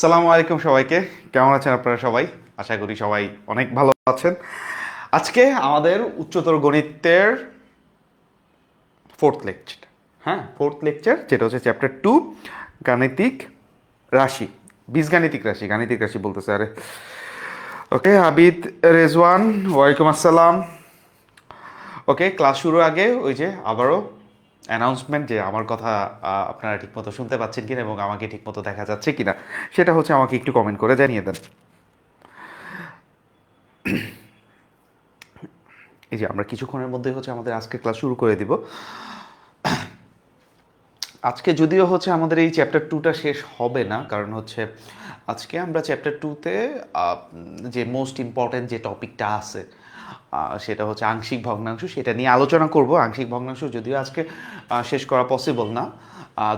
সালামু আলাইকুম সবাইকে। কেমন আছেন আপনারা সবাই? আশা করি সবাই অনেক ভালো আছেন। আজকে আমাদের উচ্চতর গণিতের ফোর্থ লেকচার। হ্যাঁ, ফোর্থ লেকচার, যেটা হচ্ছে চ্যাপ্টার 2, গাণিতিক রাশি, বীজগাণিতিক রাশি, গাণিতিক রাশি বলতেছে আরে। ওকে, আবিদ রেজওয়ান, ওয়ালাইকুম আসসালাম। ওকে, ক্লাস শুরুর আগে ওই যে আবারও অ্যানাউন্সমেন্ট, যে আমার কথা আপনারা ঠিকমতো শুনতে পাচ্ছেন কিনা এবং আমাকে ঠিকমতো দেখা যাচ্ছে কিনা, সেটা হচ্ছে আমাকে একটু কমেন্ট করে জানিয়ে দেন। এই যে আমরা কিছুক্ষণের মধ্যে হচ্ছে আমাদের আজকে ক্লাস শুরু করে দিব। আজকে যদিও হচ্ছে আমাদের এই চ্যাপ্টার 2টা শেষ হবে না, কারণ হচ্ছে আজকে আমরা চ্যাপ্টার 2তে যে মোস্ট ইম্পর্ট্যান্ট যে টপিকটা আছে সেটা হচ্ছে আংশিক ভগ্নাংশ, সেটা নিয়ে আলোচনা করব। আংশিক ভগ্নাংশ যদিও আজকে শেষ করা পসিবল না,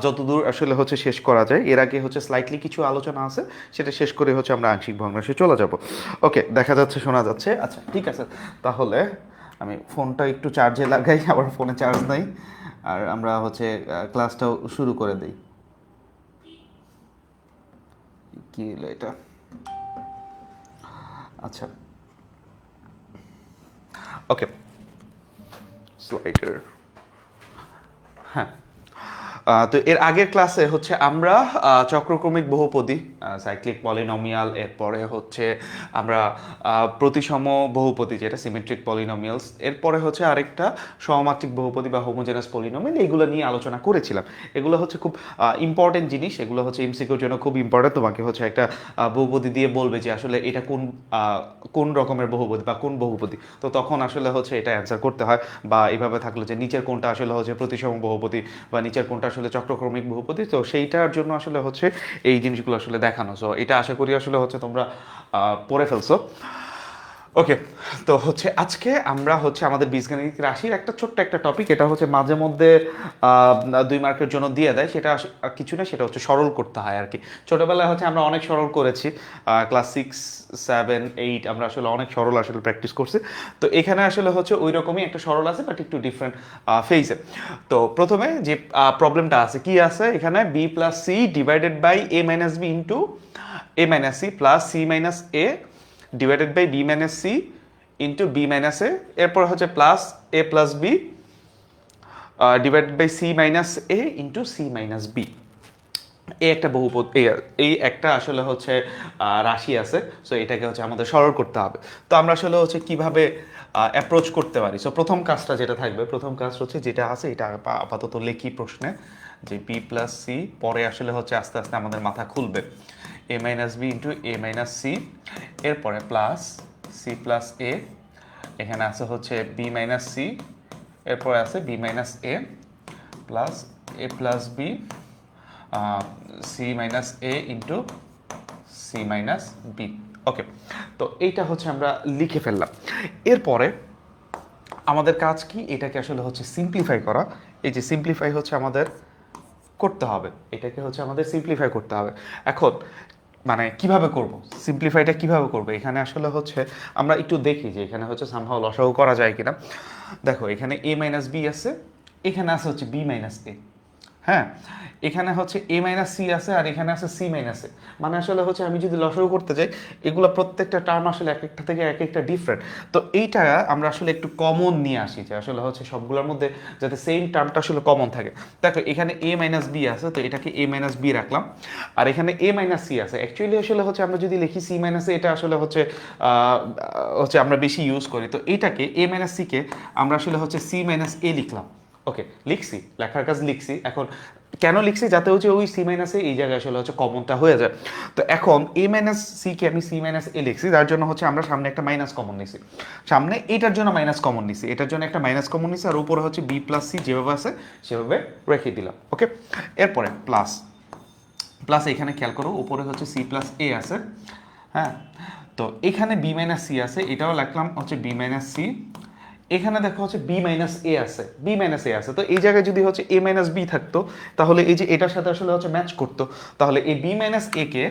যতদূর আসলে হচ্ছে শেষ করা যায়। এর আগে হচ্ছে স্লাইটলি কিছু আলোচনা আছে, সেটা শেষ করে হচ্ছে আমরা আংশিক ভগ্নাংশে চলে যাব। ওকে, দেখা যাচ্ছে, শোনা যাচ্ছে, আচ্ছা ঠিক আছে। তাহলে আমি ফোনটা একটু চার্জে লাগাই, আবার ফোনে চার্জ নাই, আর আমরা হচ্ছে ক্লাসটাও শুরু করে দিই। কি হলো এটা? আচ্ছা, ওকে, স্লাইডার। হ্যাঁ, তো এর আগের ক্লাসে হচ্ছে আমরা চক্রক্রমিক বহুপদী, সাইক্লিক পলিনোমিয়াল, এরপরে হচ্ছে আমরা প্রতিসম বহুপদী, যেটা সিমেট্রিক পলিনোমিয়ালস, এরপরে হচ্ছে আরেকটা সহমাত্রিক বহুপদী বা হোমোজেনাস পলিনোমিয়াল, এইগুলো নিয়ে আলোচনা করেছিলাম। এগুলো হচ্ছে খুব ইম্পর্টেন্ট জিনিস, এগুলো হচ্ছে এমসিকিউর জন্য খুব ইম্পর্টেন্ট। তোমাকে হচ্ছে একটা বহুপদী দিয়ে বলবে যে আসলে এটা কোন কোন রকমের বহুপদী বা কোন বহুপদী, তো তখন আসলে হচ্ছে এটা অ্যান্সার করতে হয়। বা এইভাবে থাকলো যে নিচের কোনটা আসলে হচ্ছে প্রতিসম বহুপদী বা নিচের কোনটা আসলে চক্রক্রমিক বহুপদী, তো সেইটার জন্য আসলে হচ্ছে এই জিনিসগুলো আসলে দেখানো। সো এটা আশা করি আসলে হচ্ছে তোমরা পড়ে ফেলছো। ওকে, তো হচ্ছে আজকে আমরা হচ্ছে আমাদের বীজগাণিতিক রাশির একটা ছোট্ট একটা টপিক, এটা হচ্ছে মাঝে মধ্যে 2 মার্কের জন্য দিয়ে দেয়, সেটা কিছু না, সেটা হচ্ছে সরল করতে হয় আর কি। ছোটোবেলায় হচ্ছে আমরা অনেক সরল করেছি, ক্লাস 6, 7, 8 আমরা আসলে অনেক সরল আসলে প্র্যাকটিস করছি। তো এখানে আসলে হচ্ছে ওই রকমই একটা সরল আছে, বাট একটু ডিফারেন্ট ফেজে। তো প্রথমে যে প্রবলেমটা আছে, কি আছে এখানে, B plus C divided by A minus B into A minus C plus C minus A divided by B minus C into B minus A, এরপর হচ্ছে plus A plus B divided by C minus A into C minus B. এই একটা বহুপদ, এই একটা আসলে হচ্ছে রাশি আছে। সো এটাকে হচ্ছে আমাদের সরল করতে হবে। তো আমরা আসলে হচ্ছে কিভাবে অ্যাপ্রোচ করতে পারি। সো প্রথম কাজটা যেটা থাকবে, প্রথম কাজ হচ্ছে যেটা আছে এটা আপাতত লেখি প্রশ্নে, যে বি প্লাস সি, পরে আসলে হচ্ছে আস্তে আস্তে আমাদের মাথা খুলবে, এ মাইনাস বি ইন্টু এ মাইনাস সি, এরপরে প্লাস সি প্লাস এ, এখানে আছে হচ্ছে বি মাইনাস সি, এরপরে আছে B minus A plus A plus B C minus A into C minus B. Okay, তো এইটা হচ্ছে আমরা লিখে ফেললাম। এরপরে আমাদের কাজ কি, এটাকে আসলে হচ্ছে সিম্পলিফাই করা। এই যে সিম্পলিফাই হচ্ছে আমাদের করতে হবে, এটাকে হচ্ছে আমাদের সিম্পলিফাই করতে হবে। এখন মানে কিভাবে করব, সিম্পলিফাইটা কিভাবে করব, এখানে আসলে হচ্ছে আমরা একটু দেখি যে এখানে হচ্ছে সামহাও লসাগু করা যায় কিনা। দেখো, এখানে এ মাইনাস বি আছে, এখানে আছে হচ্ছে বি মাইনাস এ। হ্যাঁ, এখানে হচ্ছে এ মাইনাস সি আছে আর এখানে আছে সি মাইনাস এ। মানে আসলে হচ্ছে আমি যদি লসাগু করতে যাই, এগুলো প্রত্যেকটা টার্ম আসলে এক একটা থেকে এক একটা ডিফারেন্ট। তো এইটা আমরা আসলে একটু কমন নিয়ে আসি, যে আসলে হচ্ছে সবগুলোর মধ্যে যাতে সেম টার্মটা আসলে কমন থাকে। দেখো, এখানে এ মাইনাস বি আছে, তো এটাকে এ মাইনাস বি রাখলাম। আর এখানে এ মাইনাস সি আছে, অ্যাকচুয়ালি আসলে হচ্ছে আমরা যদি লিখি সি মাইনাস এ, এটা আসলে হচ্ছে হচ্ছে আমরা বেশি ইউজ করি। তো এইটাকে এ মাইনাস সিকে আমরা আসলে হচ্ছে সি মাইনাস এ লিখলাম। ওকে, লিখছি, লেখার কাজ লিখছি। এখন কেন লিখছি, যাতে হচ্ছে ওই সি মাইনাসে এই জায়গায় আসলে হচ্ছে কমনটা হয়ে যায়। তো এখন এ মাইনাস সিকে আমি সি মাইনাস এ লিখছি, যার জন্য হচ্ছে আমরা সামনে একটা মাইনাস কমন নিছি, সামনে এটার জন্য মাইনাস কমন নিছি, এটার জন্য একটা মাইনাস কমন নিছি, আর উপরে হচ্ছে বি প্লাস সি যেভাবে আছে সেভাবে রেখে দিলাম। ওকে, এরপরে প্লাস প্লাস, এখানে খেয়াল করো উপরে হচ্ছে সি প্লাস এ আছে। হ্যাঁ, তো এখানে বি মাইনাস সি আছে, এটাও লিখলাম হচ্ছে বি মাইনাস সি, এখানে দেখো হচ্ছে বি মাইনাস এ আছে, বি মাইনাস এ আছে, তো এই জায়গায় যদি হচ্ছে এ মাইনাস বি থাকতো তাহলে এই যে এটার সাথে আসলে হচ্ছে ম্যাচ করতো, তাহলে এই বি মাইনাস এ কে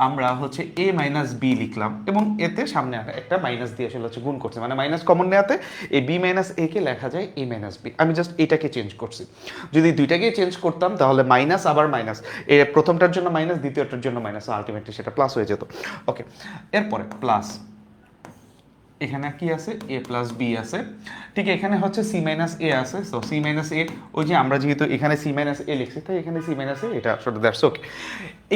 আমরা হচ্ছে এ মাইনাস বি লিখলাম এবং এতে সামনে একটা মাইনাস দিয়ে আসলে হচ্ছে গুণ করছে, মানে মাইনাস কমন নেওয়াতে এই বি মাইনাস এ কে লেখা যায় এ মাইনাস বি। আমি জাস্ট এটাকে চেঞ্জ করছি, যদি দুইটাকেই চেঞ্জ করতাম তাহলে মাইনাস আবার মাইনাস, এ প্রথমটার জন্য মাইনাস, দ্বিতীয়টার জন্য মাইনাস, আলটিমেটলি সেটা প্লাস হয়ে যেত। ওকে, এরপরে প্লাস এখানে কি আছে এ প্লাস বি আছে, ঠিক এখানে হচ্ছে সি মাইনাস এ আছে, সো সি মাইনাস এ ওই যে আমরা যেহেতু এখানে সি মাইনাস এ লিখছি তাই এখানে সি মাইনাস এ, এটা আসলে দ্যাটস ওকে।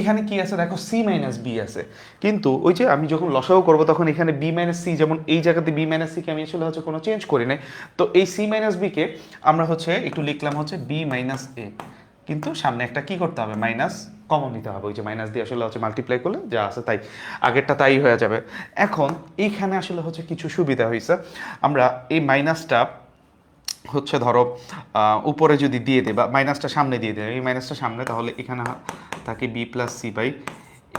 এখানে কি আছে দেখো সি মাইনাস বি আছে, কিন্তু ওই যে আমি যখন লসাগু করবো তখন এখানে বি মাইনাস সি, যেমন এই জায়গাতে বি মাইনাস সি কে আমি আসলে হচ্ছে কোনো চেঞ্জ করি নাই, তো এই সি মাইনাস বি কে আমরা হচ্ছে একটু লিখলাম হচ্ছে বি মাইনাস এ, কিন্তু সামনে একটা কি করতে হবে মাইনাস কমন নিতে হবে, ওই যে মাইনাস দিয়ে আসলে হচ্ছে মাল্টিপ্লাই করলে যা আছে তাই, আগেরটা তাই হয়ে যাবে। এখন এইখানে আসলে হচ্ছে কিছু সুবিধা হয়েছে, আমরা এই মাইনাসটা হচ্ছে ধরো উপরে যদি দিয়ে দেয় বা মাইনাসটা সামনে দিয়ে দেয়, এই মাইনাসটা সামনে, তাহলে এখানে থাকে B plus C by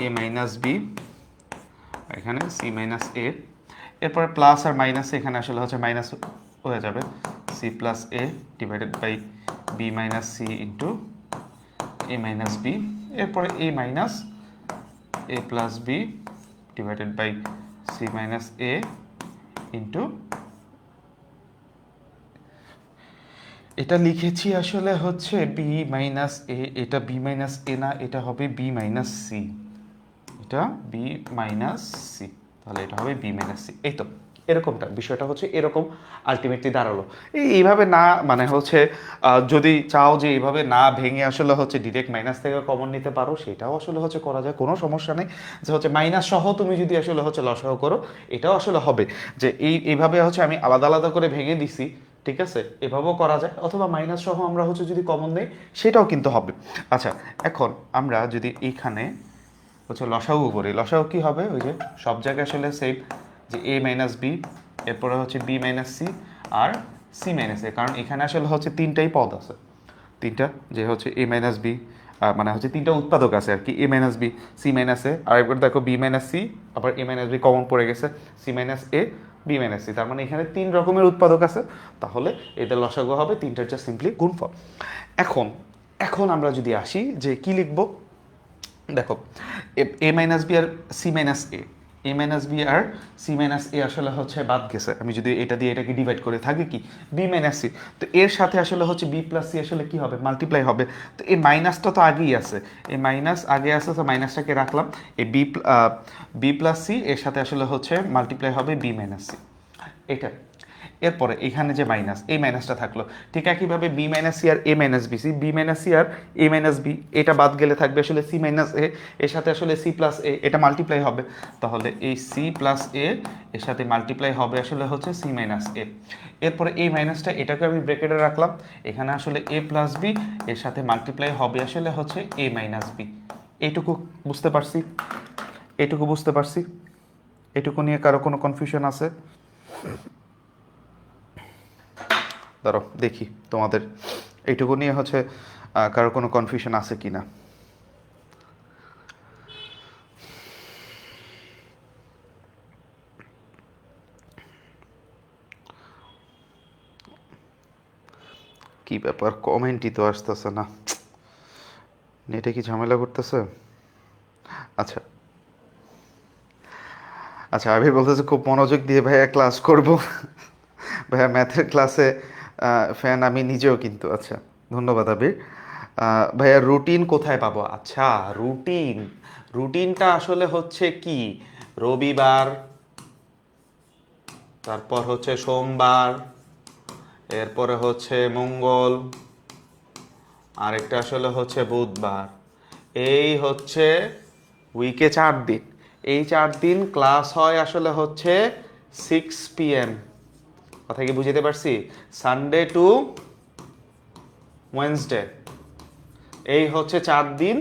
A minus B, এখানে সি মাইনাস এ, এরপরে প্লাস আর মাইনাস এখানে আসলে হচ্ছে মাইনাস হয়ে যাবে C plus A divided by B minus C into A minus B, এরপরে A minus A plus B divided by C minus A into, এটা লিখেছি আসলে হচ্ছে বি মাইনাস এ, এটা বি মাইনাস এ না, এটা হবে বি মাইনাস সি, এটা বি মাইনাস সি, তাহলে এটা হবে বি মাইনাস সি। এই তো এরকমটা বিষয়টা হচ্ছে এরকম আলটিমেটলি দাঁড়ালো। এইভাবে না মানে হচ্ছে যদি চাও যে এইভাবে না ভেঙে আসলে হচ্ছে ডিরেক্ট মাইনাস থেকে কমন নিতে পারো, সেটাও আসলে হচ্ছে করা যায়, কোনো সমস্যা নেই। যে হচ্ছে মাইনাস সহ তুমি যদি আসলে হচ্ছে লসাগু করো এটাও আসলে হবে, যে এইভাবে হচ্ছে আমি আলাদা আলাদা করে ভেঙে দিছি, ঠিক আছে, এভাবেও করা যায়, অথবা মাইনাস সহ আমরা হচ্ছে যদি কমন নেই সেটাও কিন্তু হবে। আচ্ছা, এখন আমরা যদি এইখানে হচ্ছে লসাগু করি, লসাগু কি হবে ওই যে সব জায়গায় আসলে সেম, যে এ মাইনাস বি, এরপরে হচ্ছে বি মাইনাস সি আর সি মাইনাস এ, কারণ এখানে আসলে হচ্ছে তিনটাই পদ আছে, তিনটা, যে হচ্ছে এ মাইনাস বি, মানে হচ্ছে তিনটা উৎপাদক আছে আর কি, A minus B C minus A, আর একবার দেখো বি মাইনাস সি আবার এ মাইনাস বি কমন পড়ে গেছে, C minus A B minus C, তার মানে এখানে তিন রকমের উৎপাদক আছে, তাহলে এদের লসাগু হবে তিনটার যা সিম্পলি গুণফল। এখন এখন আমরা যদি আসি যে কি লিখবো, দেখো এ মাইনাস বি আর সি মাইনাস এ, এ মাইনাস বি আর সি মাইনাস এ আসলে হচ্ছে বাদ গেছে, আমি যদি এটা দিয়ে এটাকে ডিভাইড করে থাকি কি বি মাইনাস সি, তো এর সাথে আসলে হচ্ছে বি প্লাস সি আসলে কি হবে মাল্টিপ্লাই হবে, তো এই মাইনাসটা তো আগেই আছে, এই মাইনাস আগে আছে, তো মাইনাসটাকে রাখলাম, এই বি প্লাস সি এর সাথে আসলে হচ্ছে মাল্টিপ্লাই হবে বি মাইনাস সি, এটা। এরপরে এখানে যে মাইনাস, এই মাইনাসটা থাকলো, ঠিক একইভাবে বি মাইনাস সি আর A minus B, C B minus C আর এ মাইনাস বি, এটা বাদ গেলে থাকবে আসলে সি মাইনাস এ, এর সাথে আসলে সি প্লাস এ, এটা মাল্টিপ্লাই হবে, তাহলে এই সি প্লাস এ এর সাথে মাল্টিপ্লাই হবে আসলে হচ্ছে সি মাইনাস এ। এরপরে এই মাইনাসটা এটাকে আমি ব্রেকেটে রাখলাম, এখানে আসলে এ প্লাস বি এর সাথে মাল্টিপ্লাই হবে আসলে হচ্ছে এ মাইনাস বি। এইটুকু বুঝতে পারছি, এইটুকু বুঝতে পারছি, এটুকু নিয়ে কারো কোনো কনফিউশন আছে? ধরো দেখি তোমাদের এইটুকু নিয়ে হচ্ছে কারো কোনো কনফিউশন আছে কি না। কি ব্যাপার, কমেন্টই তো আসতেছে না, নেটে কি ঝামেলা করতেছে? আচ্ছা আচ্ছা, আবির বলতেছে খুব মনোযোগ দিয়ে ভাইয়া ক্লাস করব। ভাইয়া ম্যাথের ক্লাসে ফ্যান আমি নিজেও কিন্তু। আচ্ছা, ধন্যবাদ আবির। ভাইয়া রুটিন কোথায় পাবো? আচ্ছা, রুটিন, রুটিনটা আসলে হচ্ছে কি রবিবার, তারপর হচ্ছে সোমবার, এরপরে হচ্ছে মঙ্গল, আরেকটা আসলে হচ্ছে বুধবার, এই হচ্ছে উইকে 4 দিন, এই 4 দিন ক্লাস হয় আসলে হচ্ছে 6 PM। কথা কি বুঝতে পারছি? সানডে টু ওয়েনসডে, এই হচ্ছে 4 দিন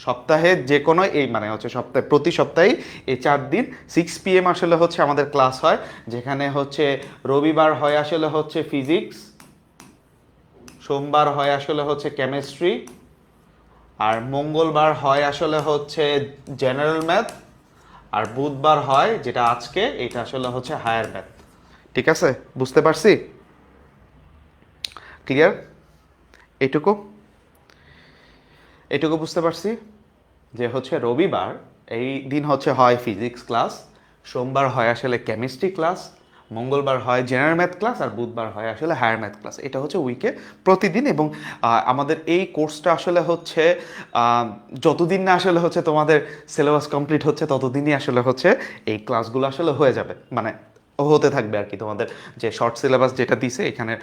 সপ্তাহে, যে কোনো এই মানে হচ্ছে সপ্তাহে প্রতি সপ্তাহেই এই 4 দিন 6 PM আসলে হচ্ছে আমাদের ক্লাস হয়, যেখানে হচ্ছে রবিবার হয় আসলে হচ্ছে ফিজিক্স, সোমবার হয় আসলে হচ্ছে কেমিস্ট্রি, আর মঙ্গলবার হয় আসলে হচ্ছে জেনারেল ম্যাথ, আর বুধবার হয় যেটা আজকে এটা আসলে হচ্ছে হায়ার ম্যাথ। ঠিক আছে, বুঝতে পারছি? ক্লিয়ার? এটুকু এটুকু বুঝতে পারছি যে হচ্ছে রবিবার এই দিন হচ্ছে হয় ফিজিক্স ক্লাস, সোমবার হয় আসলে কেমিস্ট্রি ক্লাস, মঙ্গলবার হয় জেনারেল ম্যাথ ক্লাস, আর বুধবার হয় আসলে হায়ার ম্যাথ ক্লাস। এটা হচ্ছে উইকে প্রতিদিন। এবং আমাদের এই কোর্সটা আসলে হচ্ছে যতদিন না আসলে হচ্ছে তোমাদের সিলেবাস কমপ্লিট হচ্ছে ততদিনই আসলে হচ্ছে এই ক্লাসগুলো আসলে হয়ে যাবে, মানে হতে থাকবে আর কি। তোমাদের যে শর্ট সিলেবাস যেটা দিছে এখানে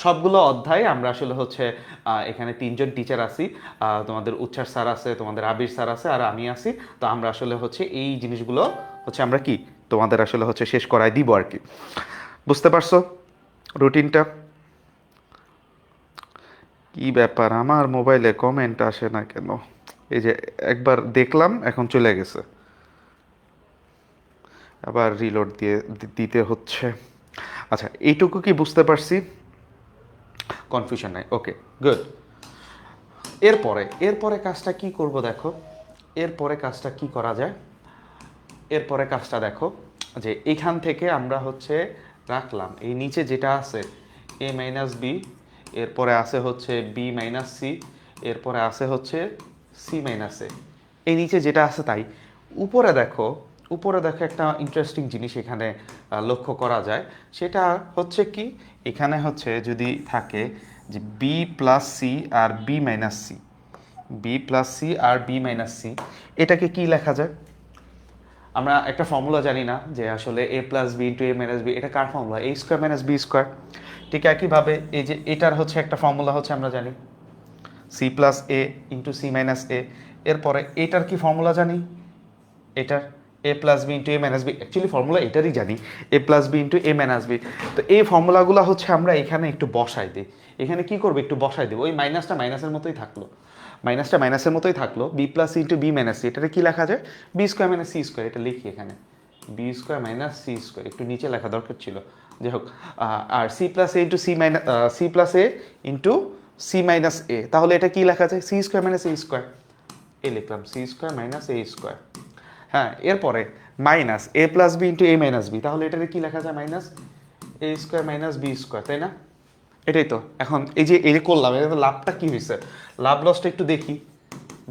সবগুলো অধ্যায় আমরা আসলে হচ্ছে এখানে 3জন টিচার আছি। তোমাদের উচ্ছ্বাস স্যার আছে, তোমাদের আবির স্যার আছে, আর আমি আছি। তো আমরা আসলে হচ্ছে এই জিনিসগুলো হচ্ছে আমরা কি তোমাদের আসলে হচ্ছে শেষ করায় দিব আর কি। বুঝতে পারছো রুটিনটা? কি ব্যাপার, আমার মোবাইলে কমেন্ট আসে না কেন? এই যে একবার দেখলাম এখন চলে গেছে, আবার রিলোড দিতে হচ্ছে। আচ্ছা, এইটুকু কি বুঝতে পারছি? কনফিউশন নাই, ওকে গুড। এরপরে কাজটা কি করব দেখো, এরপরে কাজটা কি করা যায়। এরপরে কাজটা দেখো যে এইখান থেকে আমরা হচ্ছে রাখলাম এই নিচে যেটা আছে এ মাইনাস বি, এরপরে আছে হচ্ছে বি মাইনাস সি, এরপরে আছে হচ্ছে সি মাইনাস এ। এই নিচে যেটা আছে তাই। উপরে দেখো, উপরে দেখো একটা ইন্টারেস্টিং জিনিস এখানে লক্ষ্য করা যায়। সেটা হচ্ছে কি, এখানে হচ্ছে যদি থাকে যে বি প্লাস সি আর B minus C, B plus C আর বি মাইনাস সি, এটাকে কি লেখা যায়? আমরা একটা ফর্মুলা জানি না যে আসলে এ প্লাস বি ইন্টু এ মাইনাস বি, এটা কার ফর্মুলা? এ স্কোয়ার মাইনাস বি স্কোয়ার। ঠিক একইভাবে এই যে এটার হচ্ছে একটা ফর্মুলা হচ্ছে আমরা জানি C plus A into C minus A. এরপরে এটার কি ফর্মুলা জানি? এটার এ প্লাস বি ইন্টু এ মাইনাস বি, অ্যাকচুয়ালি ফর্মুলা এটারই জানি, এ প্লাস বি ইন্টু এ মাইনাস বি। তো এই ফর্মুলাগুলো হচ্ছে আমরা এখানে একটু বসাই দিই। এখানে কি করবো, একটু বসাই দেবো। ওই মাইনাসটা মাইনাসের মতোই থাকলো, মাইনাসটা মাইনাসের মতোই থাকলো। B plus C into B minus C, এটাকে কি লেখা যায়? B square minus C square. এটা লিখি এখানে B square minus C square, একটু নিচে লেখা দরকার ছিল, যাই হোক। আর C plus A into C minus C plus A into C minus A, তাহলে এটা কি লেখা যায়? C square minus A square. এ লিখলাম C square minus A square. হ্যাঁ, এরপরে মাইনাস এ প্লাস বি ইন্টু এ মাইনাস বি, তাহলে এটাকে কি লেখা যায়? Minus A square minus B square, তাই না? এটাই তো। এখন এই যে করলাম, এটা তো লাভটা কি হয়েছে, লাভ লসটা একটু দেখি।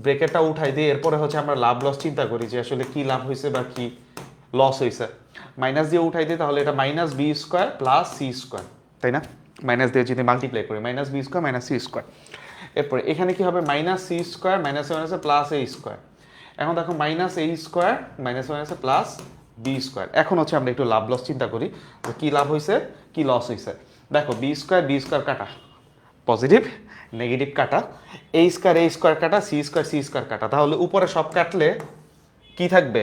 ব্রেকেটটা উঠাই দিয়ে এরপরে হচ্ছে আমরা লাভ লস চিন্তা করি যে আসলে কি লাভ হয়েছে বা কি লস হয়েছে। মাইনাস দিয়ে উঠাই দিই, তাহলে এটা minus B square plus C square, তাই না? মাইনাস দিয়ে যদি মাল্টিপ্লাই করি, minus B square minus C square. এরপরে এখানে কি হবে? মাইনাস সি স্কোয়ার মাইনাস মাইনাসে প্লাস এ স্কোয়ার। এখন দেখো মাইনাস এ স্কোয়ার মাইনাস মাইনাসে প্লাস বি স্কোয়ার। এখন হচ্ছে আমরা একটু লাভ লস চিন্তা করি যে কী লাভ হয়েছে কি লস হয়েছে। দেখো বি স্কোয়ার কাটা, পজিটিভ নেগেটিভ কাটা, এ স্কোয়ার কাটা, সি স্কোয়ার কাটা, তাহলে উপরে সব কাটলে কি থাকবে?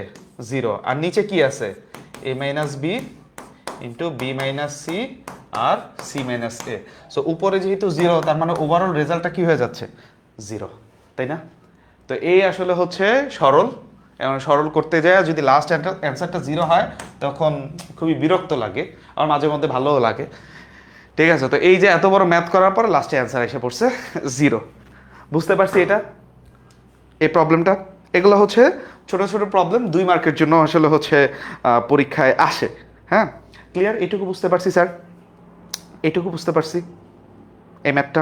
জিরো। আর নিচে কি আছে? A minus B into B minus C আর সি মাইনাস এ। সো উপরে যেহেতু জিরো, তার মানে ওভারঅল রেজাল্টটা কি হয়ে যাচ্ছে? জিরো, তাই না? তো এই আসলে হচ্ছে সরল। এবং সরল করতে যায় যদি লাস্ট অ্যান্সারটা জিরো হয় তখন খুবই বিরক্ত লাগে, আর মাঝে মধ্যে ভালোও লাগে। ঠিক আছে, তো এই যে এত বড় ম্যাথ করার পর লাস্টে অ্যান্সার এসে পড়ছে জিরো। বুঝতে পারছি এটা, এই প্রবলেমটা? এগুলো হচ্ছে ছোট ছোট প্রবলেম, 2 মার্কের জন্য আসলে হচ্ছে পরীক্ষায় আসে। হ্যাঁ, ক্লিয়ার? এটুকু বুঝতে পারছি স্যার, এটুকু বুঝতে পারছি। এই ম্যাথটা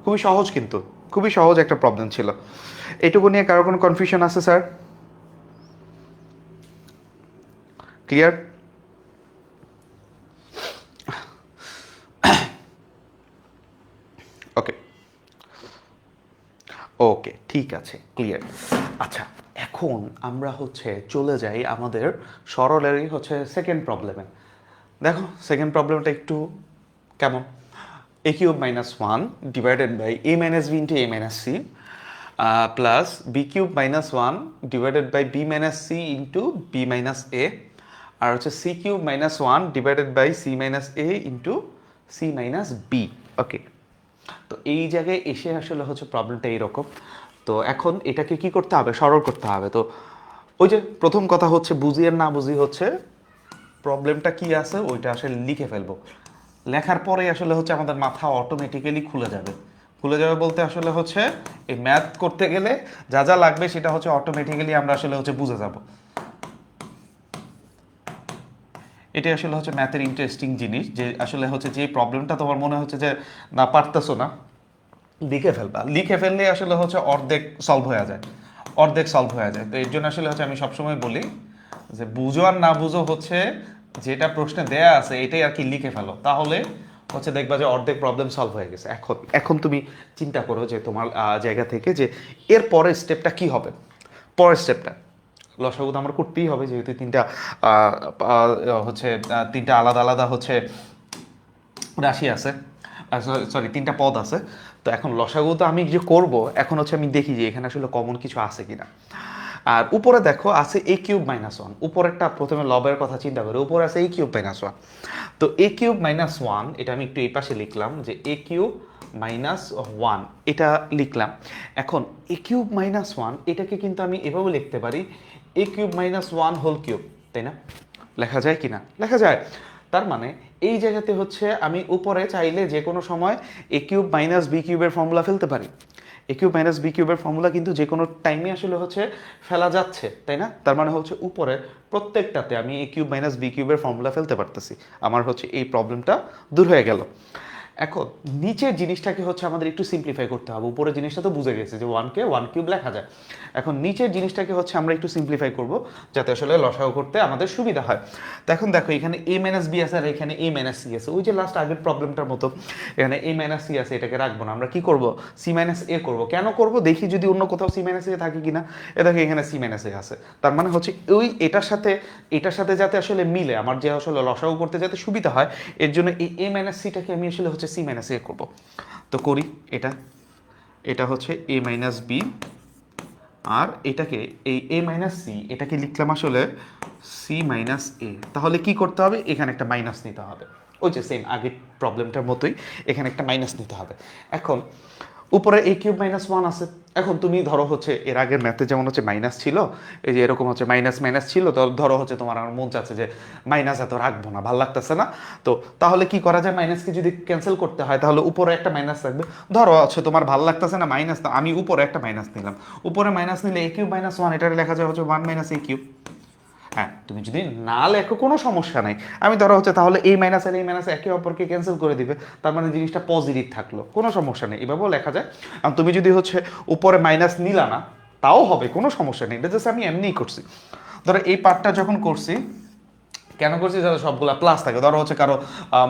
খুবই সহজ, কিন্তু খুবই সহজ একটা প্রবলেম ছিল। এটুকু নিয়ে কারো কোনো কনফিউশন আছে স্যার? ক্লিয়ার? ওকে ওকে, ঠিক আছে, ক্লিয়ার। আচ্ছা, এখন আমরা হচ্ছে চলে যাই আমাদের সরলেরই হচ্ছে সেকেন্ড প্রবলেমে। দেখো সেকেন্ড প্রবলেমটা একটু কেমন? A cube minus one divided by A minus B into A minus C plus B cube minus one divided by B minus C into B minus A, আর হচ্ছে C cube minus one divided by C minus A into C minus B. Okay, তো এই জায়গায় এসে আসলে হচ্ছে প্রবলেমটা এইরকম। তো এখন এটাকে কি করতে হবে? সরল করতে হবে। তো ওই যে প্রথম কথা হচ্ছে বুঝি আর না বুঝি হচ্ছে প্রবলেমটা কি আছে ওইটা আসলে লিখে ফেলবো। লেখার পরে আসলে হচ্ছে আমাদের মাথা অটোমেটিক্যালি খুলে যাবে। খুলে যাবে বলতে আসলে হচ্ছে এই ম্যাথ করতে গেলে যা যা লাগবে সেটা হচ্ছে অটোমেটিক্যালি আমরা আসলে হচ্ছে বুঝে যাব। এটাই আসলে হচ্ছে ম্যাথের ইন্টারেস্টিং জিনিস, যে আসলে হচ্ছে যে প্রবলেমটা তোমার মনে হচ্ছে যে না পারতেছো না, লিখে ফেলবা, লিখে ফেললে আসলে হচ্ছে অর্ধেক সলভ হয়ে যায়, অর্ধেক সলভ হয়ে যায়। তো এর জন্য আসলে হচ্ছে আমি সবসময় বলি যে বুঝো আর না বুঝো হচ্ছে যেটা প্রশ্নে দেয়া আছে এটাই আর কি লিখে ফেলো, তাহলে হচ্ছে দেখবা যে অর্ধেক প্রবলেম সলভ হয়ে গেছে। এখন এখন তুমি চিন্তা করো যে তোমার জায়গা থেকে যে এর পরের স্টেপটা কি হবে। পরের স্টেপটা লসাগু তো আমার করতেই হবে, যেহেতু তিনটা হচ্ছে তিনটা আলাদা আলাদা হচ্ছে রাশি আছে, সরি তিনটা পদ আছে। তো এখন লসাগু তো আমি যে করব, এখন হচ্ছে আমি দেখি যে এখানে আসলে কমন কিছু আছে কিনা। আর উপরে দেখো আছে এ কিউব মাইনাস ওয়ান, উপরেরটা প্রথমে লবের কথা চিন্তা করি, উপরে আছে এ কিউব মাইনাস ওয়ান। তো এ কিউব মাইনাস ওয়ান এটা আমি একটু এই পাশে লিখলাম যে এ কিউব মাইনাস ওয়ান, এটা লিখলাম। এখন এ কিউব মাইনাস ওয়ান এটাকে কিন্তু আমি এভাবে লিখতে পারি A cube minus one whole cube, তাই না? লেখা যায় কি না? লেখা যায়। তার মানে এই জায়গাতে হচ্ছে আমি উপরে চাইলে যে কোনো সময় এ কিউব মাইনাস বি কিউবের ফর্মুলা ফেলতে পারি। এ কিউব মাইনাস বি কিউবের ফর্মুলা কিন্তু যে কোনো টাইমে আসলে হচ্ছে ফেলা যাচ্ছে, তাই না? তার মানে হচ্ছে উপরে প্রত্যেকটাতে আমি এ কিউব মাইনাস বি কিউবের ফর্মুলা ফেলতে পারতেছি, আমার হচ্ছে এই প্রবলেমটা দূর হয়ে গেল। এখন নিচের জিনিসটাকে হচ্ছে আমাদের একটু সিম্পলিফাই করতে হবে। উপরের জিনিসটা তো বুঝে গেছে যে ওয়ানকে ওয়ান কিউব লেখা যায়। এখন নিচের জিনিসটাকে হচ্ছে আমরা একটু সিম্পলিফাই করব, যাতে আসলে লসাগু করতে আমাদের সুবিধা হয়। তো এখন দেখো এখানে এ মাইনাস বি আছে আর এখানে এ মাইনাস সি আছে, ওই যে লাস্ট আগের প্রবলেমটার মতো এখানে এ মাইনাস সি আছে, এটাকে রাখবো না, আমরা কি করব সি মাইনাস এ করবো। কেন করব দেখি যদি অন্য কোথাও সি মাইনাস এ থাকে কিনা। এ দেখো এখানে সি মাইনাস এ আছে, তার মানে হচ্ছে ওই এটার সাথে যাতে আসলে মিলে, আমার যে আসলে লসাগু করতে যাতে সুবিধা হয়, এর জন্য এই এ মাইনাস সিটাকে আমি আসলে হচ্ছে সি মাইনাস এ করবো। তো করি এটা, এটা হচ্ছে এ মাইনাস বি, আর এটাকে এই এ মাইনাস সি এটাকে লিখলাম আসলে সি মাইনাস এ। তাহলে কি করতে হবে, এখানে একটা মাইনাস নিতে হবে, ওই যে সেম আগের প্রবলেমটার মতোই এখানে একটা মাইনাস নিতে হবে। এখন উপরে এ কিউব মাইনাস ওয়ান আছে। এখন তুমি ধরো হচ্ছে এর আগের ম্যাথে যেমন হচ্ছে মাইনাস ছিল, এই যে এরকম হচ্ছে মাইনাস মাইনাস ছিল, তো ধরো হচ্ছে তোমার আমার মন চাচ্ছে যে মাইনাস এত রাখবো না, ভালো লাগতেছে না। তো তাহলে কি করা যায়, মাইনাসকে যদি ক্যান্সেল করতে হয় তাহলে উপরে একটা মাইনাস থাকবে। ধরো হচ্ছে তোমার ভালো লাগতেছে না মাইনাস, তো আমি উপরে একটা মাইনাস নিলাম। উপরে মাইনাস নিলে এ কিউব মাইনাস ওয়ান, এটা লেখা যায় হচ্ছে ওয়ান মাইনাস এ কিউব। হ্যাঁ, তুমি যদি না লেখো কোনো সমস্যা নাই, আমি ধরো হচ্ছে তাহলে এই মাইনাস আর এই মাইনাস একে অপরকে ক্যান্সেল করে দিবে, তার মানে জিনিসটা পজিটিভ থাকলো, কোনো সমস্যা নেই, এভাবেও লেখা যায়। আর তুমি যদি হচ্ছে উপরে মাইনাস নিলা না তাও হবে, কোনো সমস্যা নেই, এটা জাস্ট আমি এমনিই করছি। ধরো এই পার্টটা যখন করছি, কেন করছি যাতে সবগুলা প্লাস থাকে। ধরো হচ্ছে কারো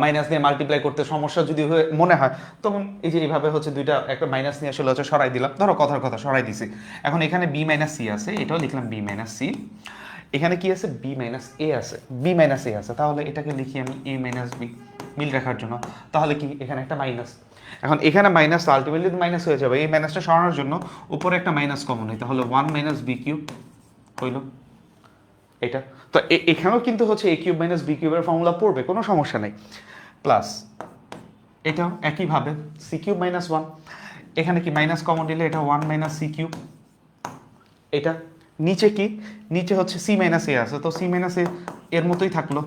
মাইনাস দিয়ে মাল্টিপ্লাই করতে সমস্যা যদি মনে হয়, তখন এই যে এইভাবে হচ্ছে দুইটা একটা মাইনাস নিয়ে আসলে হচ্ছে সরাই দিলাম, ধরো কথার কথা সরাই দিছি। এখন এখানে বি মাইনাস সি আছে, এটাও লিখলাম বি মাইনাস সি। এখানে কি আছে, বি মাইনাস এ আছে, বি মাইনাস এ আছে, তাহলে এটাকে লিখি আমি এ মাইনাস বি, মিল রাখার জন্য। তাহলে কি এখানে একটা মাইনাস, এখন এখানে মাইনাস আলটিমেটলি মাইনাস হয়ে যাবে, এই মাইনাসটা সরানোর জন্য উপরে একটা মাইনাস কমন হয়, তাহলে ওয়ান মাইনাস বি কিউব হইল এটা। তো এখানেও কিন্তু হচ্ছে এ কিউব মাইনাস বি কিউবের ফর্মুলা পড়বে, কোনো সমস্যা নেই। প্লাস এটাও একইভাবে সি কিউব মাইনাস ওয়ান, এখানে কি মাইনাস কমন দিলে এটা ওয়ান মাইনাস সি কিউব। এটা নিচে কি, নিচে হচ্ছে সি মাইনাস এ আছে, তো সি মাইনাস এ এর মতোই থাকলো।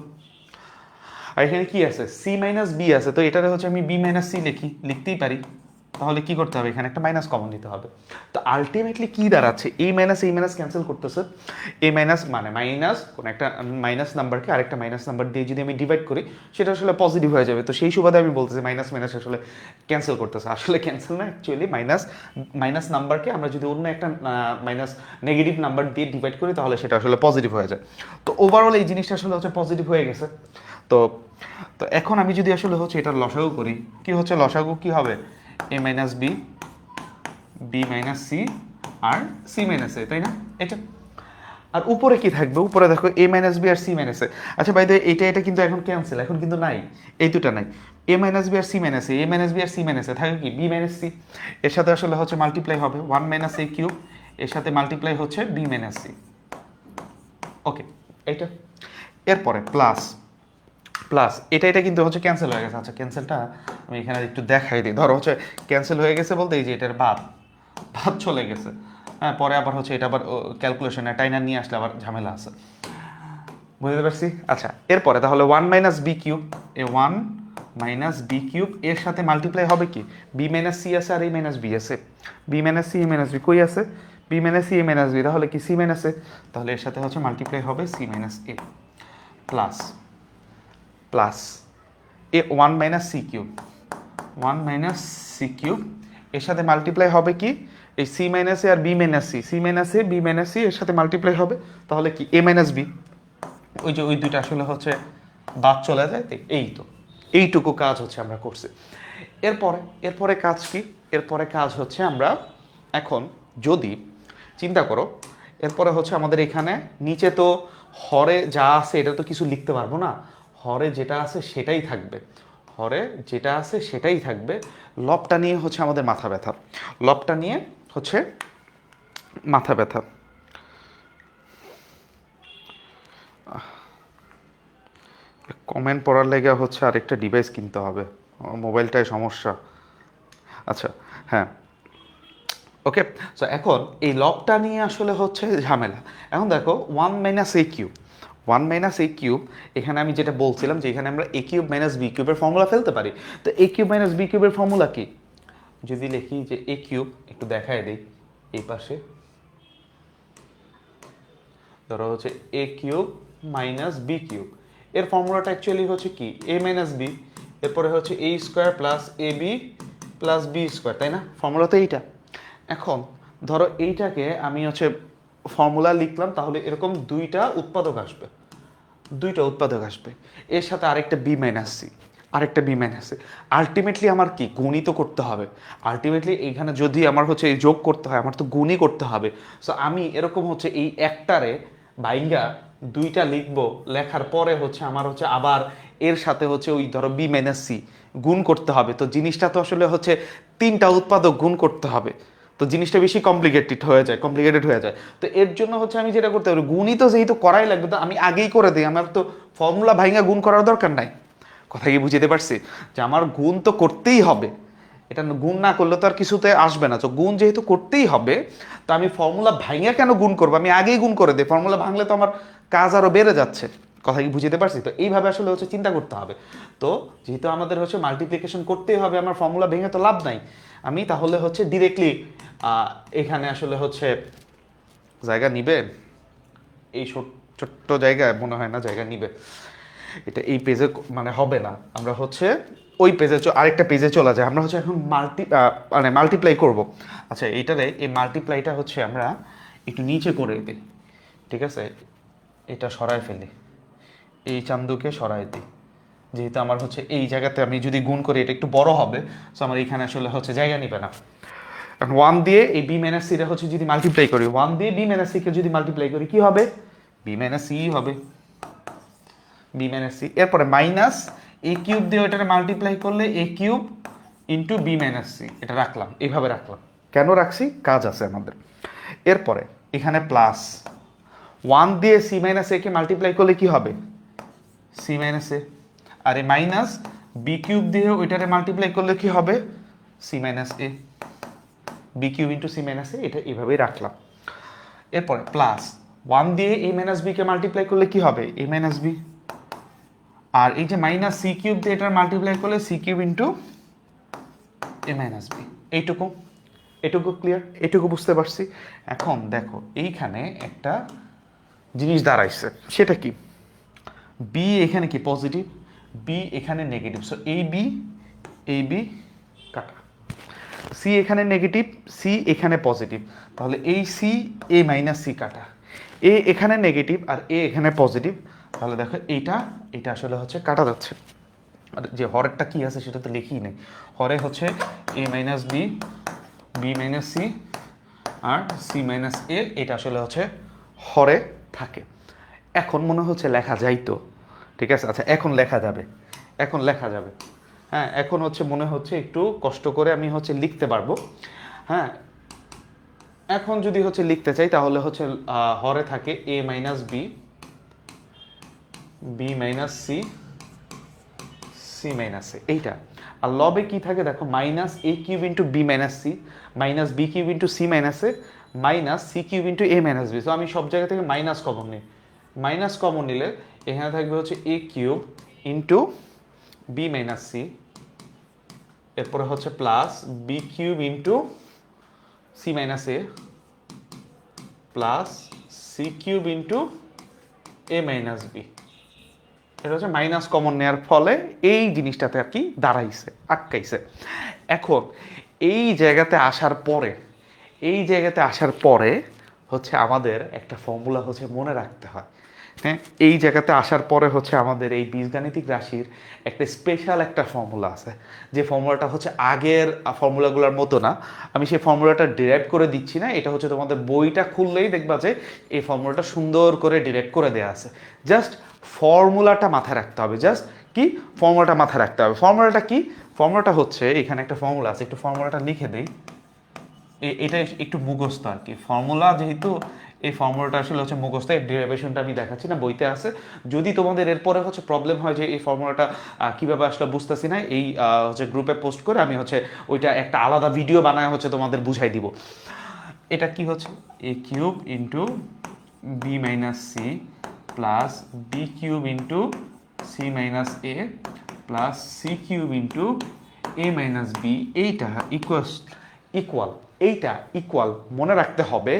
আর এখানে কি আছে, সি মাইনাস বি আছে, তো এটাতে হচ্ছে আমি বি মাইনাস সি লিখতেই পারি। তাহলে কি করতে হবে, এখানে একটা মাইনাস কমন দিতে হবে। তো আলটিমেটলি কি দাঁড়াচ্ছে, এই মাইনাস ক্যান্সেল করতেছে, এই মাইনাস মানে মাইনাস কোন একটা মাইনাস নাম্বারকে আরেকটা মাইনাস নাম্বার দিয়ে যদি আমি ডিভাইড করি, সেটা আসলে পজিটিভ হয়ে যাবে। তো সেই সুবাদে আমি বলতেছি মাইনাস মাইনাস আসলে ক্যান্সেল করতেছে, আসলে ক্যান্সেল না, অ্যাকচুয়ালি মাইনাস নাম্বারকে আমরা যদি অন্য একটা মাইনাস নেগেটিভ নাম্বার দিয়ে ডিভাইড করি তাহলে সেটা আসলে পজিটিভ হয়ে যায়। তো ওভারঅল এই জিনিসটা আসলে হচ্ছে পজিটিভ হয়ে গেছে। তো তো এখন আমি যদি আসলে হচ্ছে এটা লসাগু করি, কি হচ্ছে লসাগু কি হবে, A minus B, B minus C আর সি মাইনাস এ, তাই না? এটা আর উপরে কি থাকবে, উপরে দেখো এ মাইনাস বি আর সি মাইনাস এ। আচ্ছা ভাই এটা কিন্তু এখন ক্যান্সেল, এখন কিন্তু নাই, এই দুটা নাই। এ মাইনাস বি আর সি মাইনাস এ, এ মাইনাস বি আর সি মাইনাস এ থাকে কি বি মাইনাস সি, এর সাথে আসলে হচ্ছে মাল্টিপ্লাই হবে ওয়ান মাইনাস এ কিউব, এর সাথে মাল্টিপ্লাই হচ্ছে বি মাইনাস সি। ওকে, এইটা এরপরে প্লাস প্লাস এটা কিন্তু হচ্ছে ক্যান্সেল হয়ে গেছে। আচ্ছা ক্যান্সেলটা আমি এখানে একটু দেখাই দিই। ধরো হচ্ছে ক্যান্সেল হয়ে গেছে বলতে এই যে এটার বাদ চলে গেছে। হ্যাঁ, পরে আবার হচ্ছে এটা আবার ক্যালকুলেশনে টাইনা নিয়ে আসলে আবার ঝামেলা আছে, বুঝতে পারছি। আচ্ছা এরপরে তাহলে ওয়ান মাইনাস বি কিউব, এ ওয়ান মাইনাস বি কিউব এর সাথে মাল্টিপ্লাই হবে কি বি মাইনাস সি আছে আর এ মাইনাস বি আছে, বি মাইনাস সি এ মাইনাস বি কই আছে, বি মাইনাস সি এ মাইনাস বি, তাহলে কি সি মাইনাস এ, তাহলে এর সাথে হচ্ছে মাল্টিপ্লাই হবে C minus A plus plus A 1 minus C cube, 1 minus C cube, এর সাথে মাল্টিপ্লাই হবে কি এই সি মাইনাস এ আর B minus C, C minus A B minus C এর সাথে মাল্টিপ্লাই হবে, তাহলে কি এ মাইনাস বি, ওই যে ওই দুইটা আসলে হচ্ছে বাদ চলে যায়, এই তো এইটুকু কাজ হচ্ছে আমরা করছি। এরপরে কাজ কি, এরপরে কাজ হচ্ছে আমরা এখন যদি চিন্তা করো, এরপরে হচ্ছে আমাদের এখানে নিচে তো হরে যা আছে এটা তো কিছু লিখতে পারবো না, হরে যেটা আছে সেটাই থাকবে, হরে যেটা আছে সেটাই থাকবে। লবটা নিয়ে হচ্ছে আমাদের মাথা ব্যথা, লবটা নিয়ে হচ্ছে মাথা ব্যথা। কমেন্ট পড়ার লেগে হচ্ছে আরেকটা ডিভাইস কিনতে হবে, মোবাইলটায় সমস্যা। আচ্ছা হ্যাঁ, ওকে। সো এখন এই লবটা নিয়ে আসলে হচ্ছে ঝামেলা। এখন দেখো 1 মাইনাস এ কিউব, 1 মাইনাস এ কিউব, এখানে আমি যেটা বলছিলাম যে এখানে আমরা এ কিউব মাইনাস বি কিউবের ফর্মুলা ফেলতে পারি। তো এ কিউব মাইনাস বি কিউবের ফর্মুলা কি, যদি লিখি যে এ কিউব, একটু দেখায় দিই এই পাশে, ধরো হচ্ছে এ কিউব মাইনাস বি কিউব, এর ফর্মুলাটা অ্যাকচুয়ালি হচ্ছে কি এ মাইনাস বি, এরপরে হচ্ছে এ square plus A B plus B square, তাই না? ফর্মুলা তো এইটা। এখন ধরো এইটাকে আমি হচ্ছে ফর্মুলা লিখলাম, তাহলে এরকম দুইটা উৎপাদক আসবে, দুইটা উৎপাদক আসবে, এর সাথে আরেকটা বি মাইনাস সি, আরেকটা বি মাইনাস সি। আলটিমেটলি আমার কি গুণই তো করতে হবে, আলটিমেটলি এইখানে যদি আমার হচ্ছে এই যোগ করতে হয় আমার তো গুণই করতে হবে। সো আমি এরকম হচ্ছে এই একটারে বাইঙ্গা দুইটা লিখবো, লেখার পরে হচ্ছে আমার হচ্ছে আবার এর সাথে হচ্ছে ওই ধরো বি মাইনাস সি গুণ করতে হবে। তো জিনিসটা তো আসলে হচ্ছে তিনটা উৎপাদক গুণ করতে হবে, তো জিনিসটা বেশি কমপ্লিকেটেড হয়ে যায়। তো এর জন্য হচ্ছে আমি যেটা করতে পারি, গুণই তো যেহেতু করাই লাগবে, তো আমি আগেই করে দিই, আমার তো ফর্মুলা ভাইঙ্গা গুণ করার দরকার নাই। কথা কি বুঝতে পারছি যে আমার গুণ তো করতেই হবে, এটা গুণ না করলে তো আর কিছুতে আসবে না। তো গুণ যেহেতু করতেই হবে, তো আমি ফর্মুলা ভাইঙ্গা কেন গুণ করবো, আমি আগেই গুণ করে দিই, ফর্মুলা ভাঙলে তো আমার কাজ আরো বেড়ে যাচ্ছে। কথা কি বুঝতে পারছি? তো এইভাবে আসলে হচ্ছে চিন্তা করতে হবে। তো যেহেতু আমাদের হচ্ছে মাল্টিপ্লিকেশন করতেই হবে, আমার ফর্মুলা ভেঙে তো লাভ নাই, আমি তাহলে হচ্ছে ডিরেক্টলি এখানে আসলে হচ্ছে জায়গা নিবে, এই ছোট্ট জায়গায় মনে হয় না জায়গা নিবে, এটা এই পেজে মানে হবে না। আমরা হচ্ছে ওই পেজে আরেকটা পেজে চলে যায়, আমরা হচ্ছে এখন মানে মাল্টিপ্লাই করব। আচ্ছা এইটারে এই মাল্টিপ্লাইটা হচ্ছে আমরা একটু নিচে করে দিই, ঠিক আছে, এটা সরায় ফেলি, এই চান্দুকে সরাই দিই, যেহেতু আমার হচ্ছে এই জায়গাতে আমি যদি গুণ করি এটা একটু বড় হবে, সো আমার এখানে আসলে হচ্ছে জায়গা নিবে না। এখন 1 দিয়ে এই বি মাইনাস সিটা হচ্ছে যদি মাল্টিপ্লাই করি, 1 দিয়ে বি মাইনাস সিকে যদি মাল্টিপ্লাই করি কি হবে, বি মাইনাস সি হবে, বি মাইনাস সি। এরপরে মাইনাস এ কিউব দিয়ে ওইটাকে মাল্টিপ্লাই করলে A cube into B minus C, এটা রাখলাম, এইভাবে রাখলাম। কেন রাখছি, কাজ আছে আমাদের। এরপরে এখানে প্লাস 1 দিয়ে সি মাইনাস এ কে মাল্টিপ্লাই করলে কি হবে, সি মাইনাস এ, আর এই মাইনাস বি কিউব দিয়ে ওইটারে মাল্টিপ্লাই করলে কি হবে, C minus A, B cube into C minus A, এটা এইভাবেই রাখলাম। এরপরে প্লাস 1 দিয়ে এ মাইনাস বি কে মাল্টিপ্লাই করলে কি হবে, এ মাইনাস বি, আর এই যে মাইনাস সি কিউব দিয়ে এটা মাল্টিপ্লাই করলে সি কিউব ইন্টু এ মাইনাস বি, এইটুকু, এটুকু ক্লিয়ার, এটুকু বুঝতে পারছি। এখন দেখো এইখানে একটা জিনিস দাঁড়াইছে, সেটা কি, বি এখানে কি পজিটিভ, বি এখানে নেগেটিভ, সো এই বি কাটা, সি এখানে নেগেটিভ, সি এখানে পজিটিভ, তাহলে এই সি এ মাইনাস সি কাটা, এ এখানে নেগেটিভ আর এ এখানে পজিটিভ, তাহলে দেখো এটা আসলে হচ্ছে কাটা যাচ্ছে। আর যে হরেরটা কি আছে সেটা তো লিখি নেই, হরে হচ্ছে A minus B, B minus C আর সি মাইনাস এ, এটা আসলে হচ্ছে হরে থাকে। এখন মনে হচ্ছে লেখা যাইতো, ঠিক আছে, আচ্ছা এখন লেখা যাবে, এখন লেখা যাবে, হ্যাঁ এখন হচ্ছে মনে হচ্ছে একটু কষ্ট করে আমি হচ্ছে লিখতে পারবো। হ্যাঁ এখন যদি হচ্ছে লিখতে চাই তাহলে হচ্ছে হরে থাকে a minus B, B minus C, C minus a, এইটা। আর লবে কি থাকে দেখো, মাইনাস এ cube into B minus c, minus b cube into C minus এ, মাইনাস সি কিউব ইন্টু এ মাইনাস বি। সো আমি সব জায়গা থেকে মাইনাস কমন নিই, মাইনাস কমন নিলে এখানে থাকবে হচ্ছে এ cube into B minus C, এরপরে হচ্ছে plus B cube into C minus এ প্লাস সি কিউব ইন্টু এ মাইনাস বি, এটা হচ্ছে মাইনাস কমন নেওয়ার ফলে এই জিনিসটাতে আর কি দাঁড়াইছে, আটকাইছে। এখন এই জায়গাতে আসার পরে, হচ্ছে আমাদের একটা ফর্মুলা হচ্ছে মনে রাখতে হয়। হ্যাঁ, এই জায়গাতে আসার পরে হচ্ছে আমাদের এই বীজগাণিতিক রাশির একটা স্পেশাল একটা ফর্মুলা আছে, যে ফর্মুলাটা হচ্ছে আগের ফর্মুলাগুলোর মতো না। আমি সেই ফর্মুলাটা ডিরাইভ করে দিচ্ছি না, এটা হচ্ছে তোমাদের বইটা খুললেই দেখবা যে এই ফর্মুলাটা সুন্দর করে ডিরাইভ করে দেওয়া আছে। জাস্ট ফর্মুলাটা মাথায় রাখতে হবে, জাস্ট কি ফর্মুলাটা মাথায় রাখতে হবে। ফর্মুলাটা কি? ফর্মুলাটা হচ্ছে, এখানে একটা ফর্মুলা আছে, একটু ফর্মুলাটা লিখে দেই। এটা একটু মুখস্থ আর কি ফর্মুলা, যেহেতু এই ফর্মুলাটা আসলে হচ্ছে মুখস্থ, এর ডেরিভেশনটা আমি দেখাচ্ছি না, বইতে আছে। যদি তোমাদের এরপরে হচ্ছে প্রবলেম হয় যে এই ফর্মুলাটা কীভাবে আসলে বুঝতেছি না, এই হচ্ছে গ্রুপে পোস্ট করে আমি হচ্ছে ওইটা একটা আলাদা ভিডিও বানায় হচ্ছে তোমাদের বুঝাই দিব। এটা কি হচ্ছে, এ cube into B minus C plus B cube into C minus এ প্লাস সি কিউব ইন্টু এ মাইনাস বি, এইটা ইকুয়াল এইটা ইকুয়াল মনে রাখতে হবে।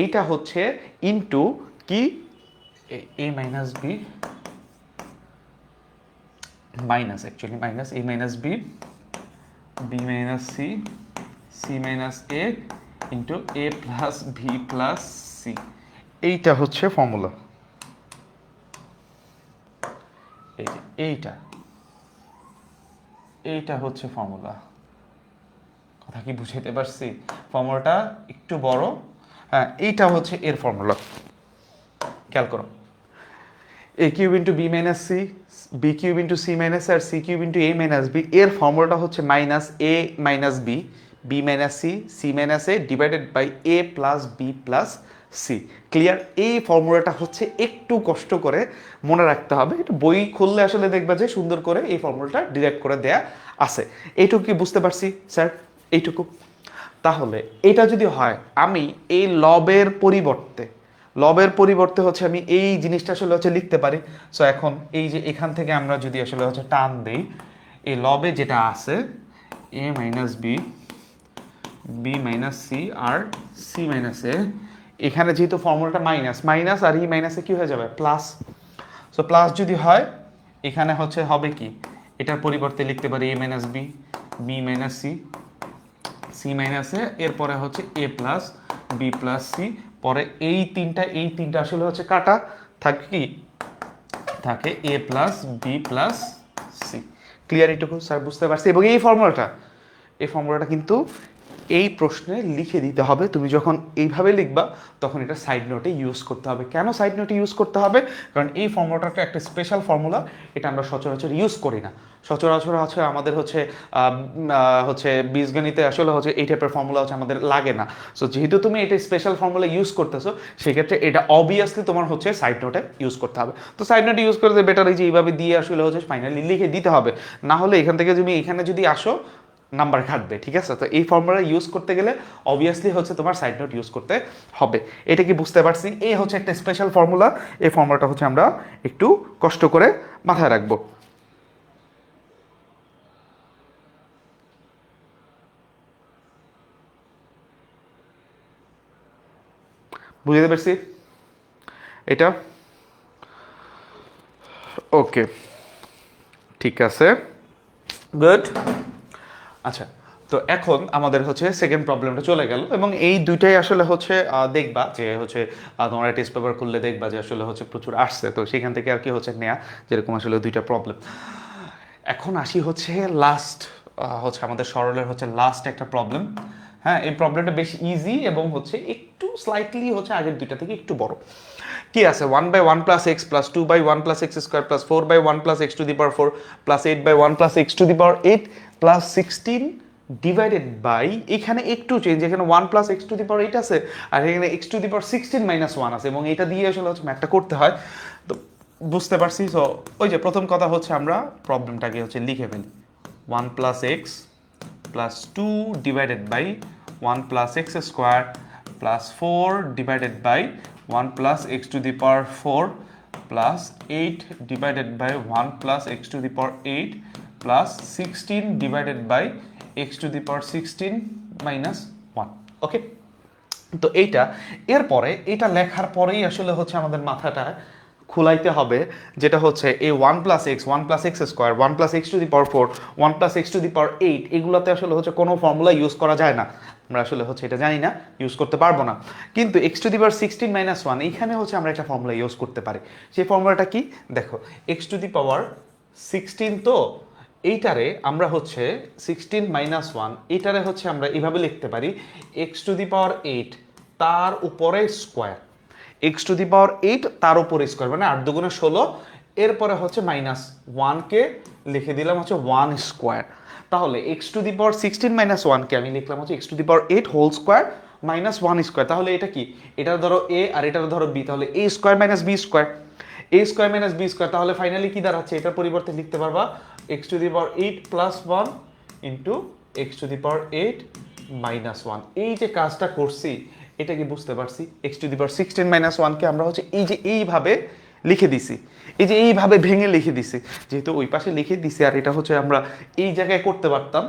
এইটা হচ্ছে ইনটু কি, A minus B minus, actually minus A minus B, B minus C, C minus A into A plus B plus C. এইটা হচ্ছে ফর্মুলা। এই যে এইটা হচ্ছে ফর্মুলা। কথা কি বুঝাইতে পারছি? ফর্মুলাটা একটু বড়। হ্যাঁ, এইটা হচ্ছে এর ফর্মুলা। খেয়াল করো, A cube into B minus C, B cube into C minus আর সি কিউব ইন্টু এ মাইনাস বি, এর ফর্মুলাটা হচ্ছে minus A minus B, B minus C, C minus A divided by A plus B plus C. Clear? এই ফর্মুলাটা হচ্ছে একটু কষ্ট করে মনে রাখতে হবে। এটা বই খুললে আসলে দেখবা যে সুন্দর করে এই ফর্মুলাটা ডিরাইভ করে দেয়া আছে। এইটুকু কি বুঝতে পারছি স্যার? এইটুকু। তাহলে এটা যদি হয়, আমি এই লবের পরিবর্তে হচ্ছে আমি এই জিনিসটা আসলে হচ্ছে লিখতে পারি। সো এখন এই যে এখান থেকে আমরা যদি আসলে হচ্ছে টান দেই, এই লবে যেটা আছে A minus B, B minus C আর সি মাইনাস এ, এখানে যেহেতু ফর্মুলাটা মাইনাস মাইনাস আর ই মাইনাসে কি হয়ে যাবে প্লাস। সো প্লাস যদি হয়, এখানে হচ্ছে হবে কি, এটার পরিবর্তে লিখতে পারি A minus B, B minus C, C minus A, এরপরে হচ্ছে A plus B plus C, পরে এই তিনটা আসলে হচ্ছে কাটা, থাকে কি, থাকে A plus B plus C. Clear? এইটুকু স্যার বুঝতে পারছি। এবং এই ফর্মুলাটা কিন্তু এই প্রশ্নে লিখে দিতে হবে। তুমি যখন এইভাবে লিখবা তখন এটা সাইড নোটে ইউজ করতে হবে। কেন সাইড নোটে ইউজ করতে হবে? কারণ এই ফর্মুলাটা একটা স্পেশাল ফর্মুলা, এটা আমরা সচরাচর ইউজ করি না। সচরাচর হচ্ছে আমাদের হচ্ছে বীজগণিতে আসলে হচ্ছে এই টাইপের ফর্মুলা হচ্ছে আমাদের লাগে না। সো যেহেতু তুমি এটা স্পেশাল ফর্মুলা ইউজ করতেছো, সেক্ষেত্রে এটা অবভিয়াসলি তোমার হচ্ছে সাইড নোটে ইউজ করতে হবে। তো সাইড নোটে ইউজ করতে বেটার এই যে এইভাবে দিয়ে আসলে হচ্ছে ফাইনালি লিখে দিতে হবে। না হলে এখান থেকে তুমি এখানে যদি আসো নাম্বার কাটবে। ঠিক আছে? তো এই ফর্মুলা ইউজ করতে গেলে অবভিয়াসলি হচ্ছে তোমার সাইড নোট ইউজ করতে হবে। এটা কি বুঝতে পারছি? এই হচ্ছে একটা স্পেশাল ফর্মুলা। এই ফর্মুলাটা হচ্ছে আমরা একটু কষ্ট করে মাথায় রাখবো। বুঝতে পারছি এটা? ওকে, ঠিক আছে, গুড। আচ্ছা, তো এখন আমাদের হচ্ছে সেকেন্ড প্রবলেমটা চলে গেল, এবং এই দুইটাই আসলে হচ্ছে দেখবা যে হচ্ছে তোমরা টেস্ট পেপার খুললে দেখবা যে আসলে হচ্ছে প্রচুর আসছে, তো সেখান থেকে আর কি হচ্ছে নেয়া, যেরকম আসলে দুইটা প্রবলেম। এখন আসি হচ্ছে লাস্ট, হচ্ছে আমাদের সরলের হচ্ছে লাস্ট একটা প্রবলেম। হ্যাঁ, এই প্রবলেমটা বেশ ইজি এবং হচ্ছে একটু স্লাইটলি হচ্ছে আগের দুইটা থেকে একটু বড়। কি আছে, 1/1 plus x plus 2/1 plus x square plus 4/1 plus x to the power 4 plus 8/1 plus x to the power 8 plus 16 divided by, এখানে একটু চেঞ্জ, এখানে 1 plus x to the power 8 আছে, আর এখানে x to the power 16 minus 1 আছে, এবং এটা দিয়ে আসলে হচ্ছে ম্যাথটা করতে হয়। তো বুঝতে পারছি। সো ওই যে প্রথম কথা হচ্ছে আমরা প্রবলেমটাকে হচ্ছে লিখে ফেলি, 1 plus x plus 2 divided by 1 plus x square plus 4 divided by 1 plus x to the power 4 plus 8 divided by 1 plus x to the power 8 plus 16 divided by x to the power 16 minus 1। Okay, তো এইটা এরপরে এটা লেখার পরেই আসলে হচ্ছে আমাদের মাথাটা খুলাইতে হবে, যেটা হচ্ছে এই 1 plus X, 1 plus x square, 1 plus x to the power 4, 1 plus x to the power 8, এগুলোতে আসলে হচ্ছে কোনো ফর্মুলা ইউজ করা যায় না, আমরা আসলে হচ্ছে এটা জানি না, ইউজ করতে পারবো না। কিন্তু x to the power 16 minus 1, এইখানে হচ্ছে আমরা একটা ফর্মুলা ইউজ করতে পারি। সেই ফর্মুলাটা কি দেখো, এক্স টু দি পাওয়ার 16, তো এইটারে আমরা হচ্ছে 16 মাইনাস 1, এইটারে হচ্ছে আমরা এইভাবে লিখতে পারি এক্স টু দি পাওয়ার 8 তার উপরে square, x to the power 8 তার উপরে স্কোয়ার, মানে 8 দুগুণে 16, এরপরে হচ্ছে মাইনাস 1কে লিখে দিলাম হচ্ছে 1 স্কোয়ার। তাহলে X to the power 16 minus 1কে আমি লিখলাম হচ্ছে x to the power 8 whole square minus 1 square. তাহলে এটা কি, এটা ধরো এ আর এটা ধরো বি, তাহলে A square minus B square, A square minus B square. তাহলে ফাইনালি কি দাঁড়াচ্ছে, এটার পরিবর্তে লিখতে পারবা X to the power 8 plus 1 into X to the power 8 minus 1। এই যে কাজটা করছি এটা কি বুঝতে পারছি, X to the power 16 minus 1কে আমরা হচ্ছে এই যে এইভাবে লিখে দিছি, এই যে এইভাবে ভেঙে লিখে দিছি, যেহেতু ওই পাশে লিখে দিছি আর এটা হচ্ছে আমরা এই জায়গায় করতে পারতাম,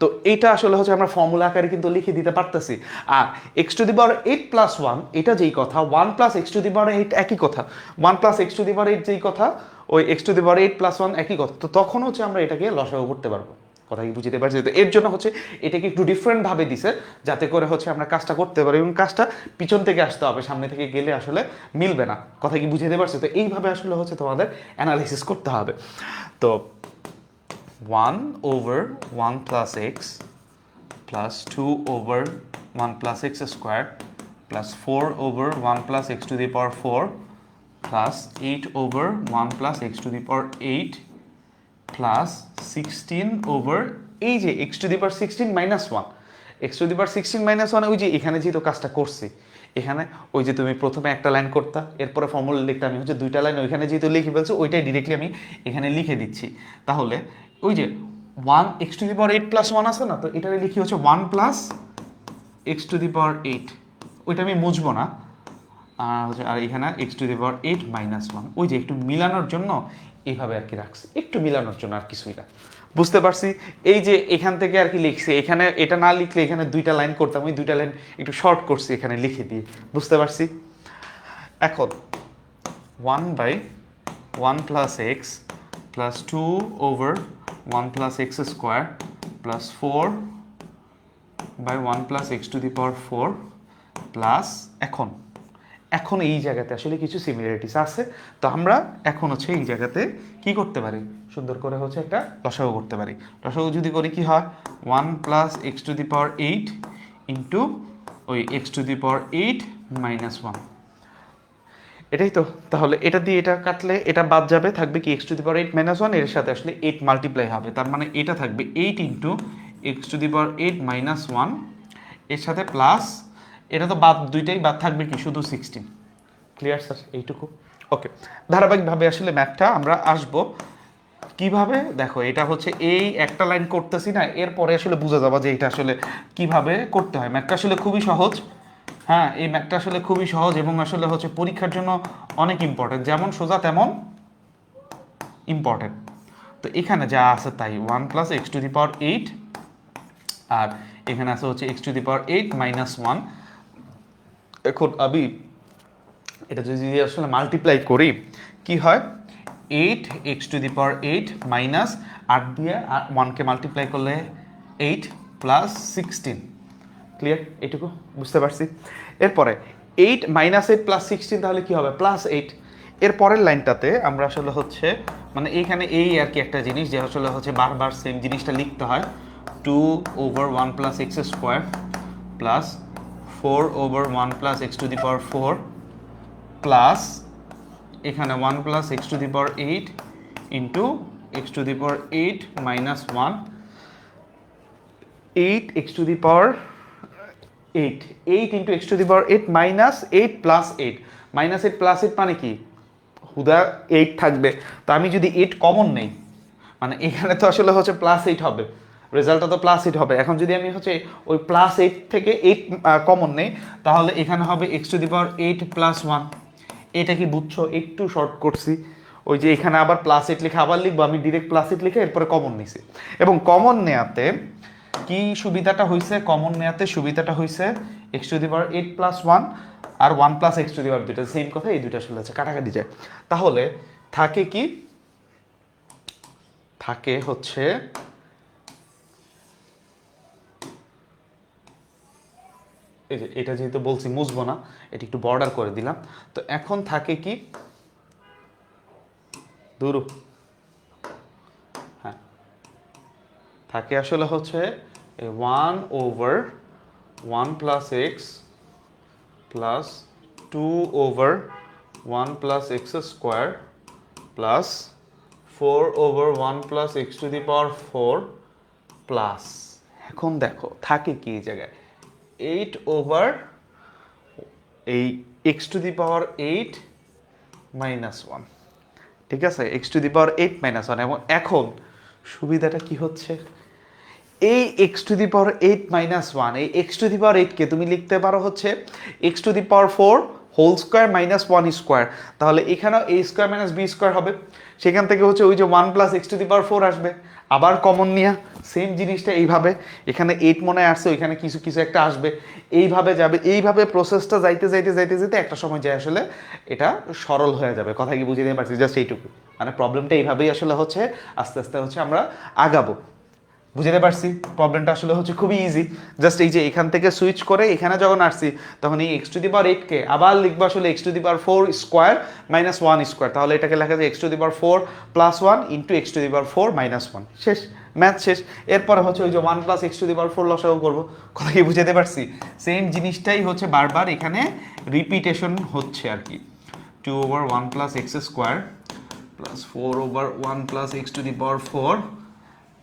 তো এইটা আসলে হচ্ছে আমরা ফর্মুলা আকারে কিন্তু লিখে দিতে পারতেছি। আর X to the power 8 plus 1 এটা যেই কথা, 1 plus x to the power 8 একই কথা, 1 plus x to the power 8 যেই কথা, ওই X to the power 8 plus 1 একই কথা। তো তখন হচ্ছে আমরা এটাকে লসাগু করতে পারবো, কথা কি বুঝতে পারছি? তো এর জন্য হচ্ছে এটাকে একটু ডিফারেন্ট ভাবে দিছে, যাতে করে হচ্ছে আমরা কাজটা করতে পারি, এবং কাজটা পিছন থেকে আসতে হবে, সামনে থেকে গেলে আসলে মিলবে না, কথা কি বুঝতে পারছি? তো এইভাবে আসলে হচ্ছে তোমাদের অ্যানালাইসিস করতে হবে। তো 1 over 1 plus x plus 2 over 1 plus x square plus 4 over 1 plus x to the power 4 plus 8 over 1 plus x to the power 8 plus 16 over এই যে x to the power 16 minus 1, x to the power 16 minus 1, ওই যে এখানে যেহেতু কাজটা করছি, এখানে ওই যে তুমি প্রথমে একটা লাইন করতা, এরপরে ফর্মুলা লিখতে, আমি হচ্ছে দুইটা লাইন ওইখানে যেহেতু লিখে ফেলছি, ওইটাই ডিরেক্টলি আমি এখানে লিখে দিচ্ছি। তাহলে ওই যে 1 x to the power 8 plus 1 আছে না, তো এটারে লিখি হচ্ছে 1 plus x to the power 8, ওইটা আমি মুছবো না, আর এখানে x to the power 8 minus 1, ওই যে একটু মিলানোর জন্য এইভাবে আর কি রাখছি, একটু মিলানোর জন্য, আর কিছুই না। বুঝতে পারছি? এই যে এখান থেকে আর কি লিখছি, এখানে এটা না লিখলে এখানে দুইটা লাইন করতাম, ওই দুইটা লাইন একটু শর্ট করছি এখানে লিখে দিয়ে, বুঝতে পারছি? এখন 1 by 1 plus x plus 2 over 1 plus x square plus 4 by 1 plus x to the power 4 plus, এখন এই জায়গাতে আসলে কিছু সিমিলারিটিস আছে, তো আমরা এখন হচ্ছে এই জায়গাতে কি করতে পারি, সুন্দর করে হচ্ছে একটা লসাগু করতে পারি। লসাগু যদি করি কি হয়, 1 plus x to the power 8 into ওই X to the power 8 minus 1, এটাই তো। তাহলে এটা দিয়ে এটা কাটলে এটা বাদ যাবে, থাকবে কি x to the power 8 minus 1, এর সাথে আসলে 8 মাল্টিপ্লাই হবে, তার মানে এটা থাকবে 8 into X to the power 8 minus 1, এর সাথে প্লাস, এটা তো বাদ, দুইটাই বাদ, থাকবে কি শুধু 16। Clear sir? এইটুকু ওকে। ধারাবাহিকভাবে আসলে ম্যাথটা আমরা আসবো কিভাবে, দেখো এটা হচ্ছে এই একটা লাইন করতেছি না, এরপরে আসলে বুঝে যাবা যে এটা আসলে কিভাবে করতে হয়। ম্যাথটা আসলে খুবই সহজ, হ্যাঁ এই ম্যাথটা আসলে খুবই সহজ এবং আসলে হচ্ছে পরীক্ষার জন্য অনেক ইম্পর্টেন্ট, যেমন সোজা তেমন ইম্পর্টেন্ট। তো এখানে যা আছে তাই, 1 plus x to the power 8, আর এখানে আছে হচ্ছে x to the power 8 minus 1। এখন আমি এটা যদি আসলে মাল্টিপ্লাই করি কি হয়, 8 x to the power 8 minus 8 দিয়ে 1কে মাল্টিপ্লাই করলে 8 প্লাস 16। ক্লিয়ার? এইটুকু বুঝতে পারছি। এরপরে 8 মাইনাস 8 প্লাস 16, তাহলে কি হবে, প্লাস 8। এর পরের লাইনটাতে আমরা আসলে হচ্ছে মানে এইখানে এই আর কি একটা জিনিস যে আসলে হচ্ছে বারবার সেম জিনিসটা লিখতে হয়, 2 over 1 plus x square plus 4 over 1 plus x to the power 4 plus এখানে 1 plus x to the power 8 into X to the power 8 minus 1, 8 x to the power 8 into X to the power 8 minus 8 plus 8, minus 8 plus 8 মানে কি, হুদা 8 থাকবে। তো আমি যদি 8 common নেই, মানে এখানে তো আসলে হচ্ছে প্লাস 8 হবে, রেজাল্টটা তো প্লাস 8 হবে। এখন যদি আমি হচ্ছে ওই প্লাস 8 থেকে 8 কমন নেই, তাহলে এখানে হবে x to the power 8 plus 1। এটা কি বুঝছো? একটু শর্ট করছি, ওই যে এখানে আবার প্লাস 8 লিখে আবার লিখবো, আমি ডিরেক্ট প্লাস 8 লিখে এরপরে কমন নিছি, এবং কমন নেওয়াতে কি সুবিধাটা হয়েছে, কমন নেয়াতে সুবিধাটা হয়েছে X to the power 8 plus 1 আর 1 plus x to the power, দুইটা সেম কথা, এই দুইটা আসলে আছে কাটাকাটি যায়। তাহলে থাকে কি, থাকে হচ্ছে এই যে এটা যেহেতু বলছি মুছবো না, এটা একটু বর্ডার করে দিলাম। তো এখন থাকে কি, দূর, হ্যাঁ থাকে আসলে হচ্ছে 1/1 plus x plus 2/1 plus x square plus 4/1 plus x to the power 4 plus, এখন দেখো থাকে কি এই জায়গায় 8/, এই x to the power 8 minus 1, ঠিক আছে, x to the power 8 minus 1। এবং এখন সুবিধাটা কি হচ্ছে, এই x to the power 8 minus 1, এই এক্স টু দি পাওয়ার 8কে তুমি লিখতে পারো হচ্ছে x to the power 4 whole square minus 1 square. তাহলে এখানেও A square minus B square হবে, সেখান থেকে হচ্ছে ওই যে 1 plus x to the power 4 আসবে, আবার কমন নিয়া সেম জিনিসটা এইভাবে, এখানে 8 মনে আসছে, ওইখানে কিছু কিছু একটা আসবে, এইভাবে যাবে, এইভাবে প্রসেসটা যাইতে যাইতে যাইতে যেতে একটা সময় যায় আসলে এটা সরল হয়ে যাবে। কথা কি বুঝিয়ে দিতে পারছি? জাস্ট এইটুকু, মানে প্রবলেমটা এইভাবেই আসলে হচ্ছে আস্তে আস্তে হচ্ছে আমরা আগাবো। বুঝতে পারছি প্রবলেমটা আসলে হচ্ছে খুবই ইজি। জাস্ট এই যে এখান থেকে সুইচ করে এখানে যখন আসছি তখন এই এক্স টু দি পাওয়ার 8কে আবার লিখবো আসলে x to the power 4 square minus 1 square. তাহলে এটাকে লেখা যায় x to the power 4 plus 1 into X to the power 4 minus 1, শেষ, ম্যাথ শেষ। এরপরে হচ্ছে ওই যে 1 plus x to the power 4 লসাগু করবো। কথা কি বুঝতে পারছি? সেম জিনিসটাই হচ্ছে বারবার এখানে রিপিটেশন হচ্ছে আর কি। 2/1 plus x square plus 4/1 plus x to the power 4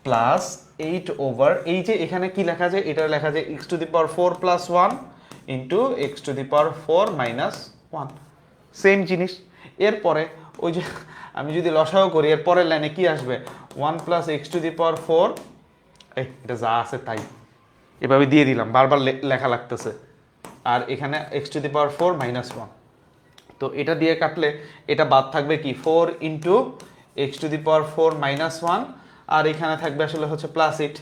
plus 8/, এই যে এখানে কি লেখা যায়, এটা লেখা যায় x to the power 4 plus 1 into X to the power 4 minus 1, same জিনিস। এরপরে ওই যে আমি যদি লসাগু করি এর পরের লাইনে কি আসবে, 1 plus x to the power 4, এটা যা আছে তাই এভাবে দিয়ে দিলাম, বারবার লেখা লাগতেছে, আর এখানে x to the power 4 minus 1। তো এটা দিয়ে কাটলে এটা বাদ থাকবে কি 4 into X to the power 4 minus 1, আর এখানে থাকবে আসলে হচ্ছে প্লাস 8।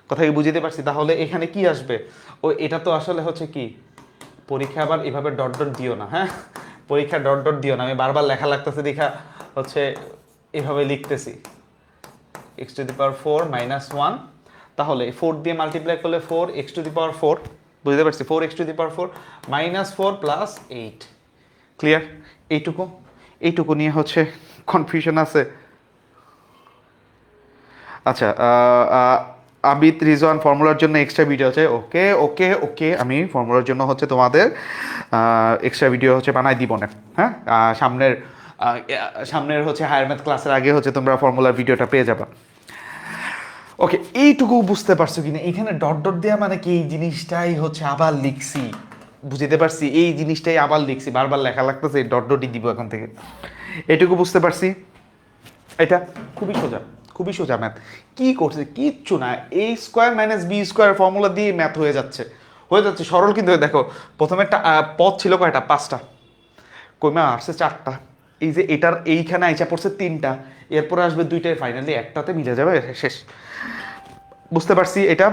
কথা কি বুঝতে পারছি? তাহলে এখানে কি আসবে, ও এটা তো আসলে হচ্ছে কি, পরীক্ষা আবার এভাবে ডট ডট দিও না, হ্যাঁ পরীক্ষা ডট ডট দিও না, আমি বারবার লেখা লাগতেছে দেখা হচ্ছে এভাবে লিখতেছি x to the power 4 minus 1। তাহলে 4 দিয়ে মাল্টিপ্লাই করলে 4 এক্স টু দি পাওয়ার 4, বুঝতে পারছি, 4 x to the power 4 minus 4 plus 8, clear? এইটুকু, এইটুকু নিয়ে হচ্ছে কনফিউশন আছে। আচ্ছা, আবিদ রিজওয়ান ফর্মুলার জন্য এক্সট্রা ভিডিও আছে, ওকে ওকে ওকে, আমি ফর্মুলার জন্য হচ্ছে তোমাদের এক্সট্রা ভিডিও হচ্ছে বানাই দিব না, হ্যাঁ সামনের সামনের হচ্ছে হায়ার ম্যাথ ক্লাসের আগে হচ্ছে তোমরা ফর্মুলার ভিডিওটা পেয়ে যাবা। ওকে, এইটুকু বুঝতে পারছো কিনা? এখানে ডট ডট দেওয়া মানে কি, এই জিনিসটাই হচ্ছে আবার লিখছি, বুঝতে পারছি, এই জিনিসটাই আবার লিখছি, বারবার লেখা লাগতেছে, ডট ডটই দিব এখন থেকে। এইটুকু বুঝতে পারছি, এটা খুবই সোজা, খুবই সোজা ম্যাথ। কি করছে কিচ্ছু না, A square minus B square formula দিয়ে ম্যাথ হয়ে যাচ্ছে, হয়ে যাচ্ছে সরল। কিন্তু দেখো প্রথমে একটা পথ ছিল কয়টা, 5টা, কইমা আসছে 4টা, এই যে এটার এইখানে আইসা পড়ছে 3টা, এরপরে আসবে 2টায়, ফাইনালি একটাতে মিলে যাবে, শেষ। বুঝতে পারছি এটা,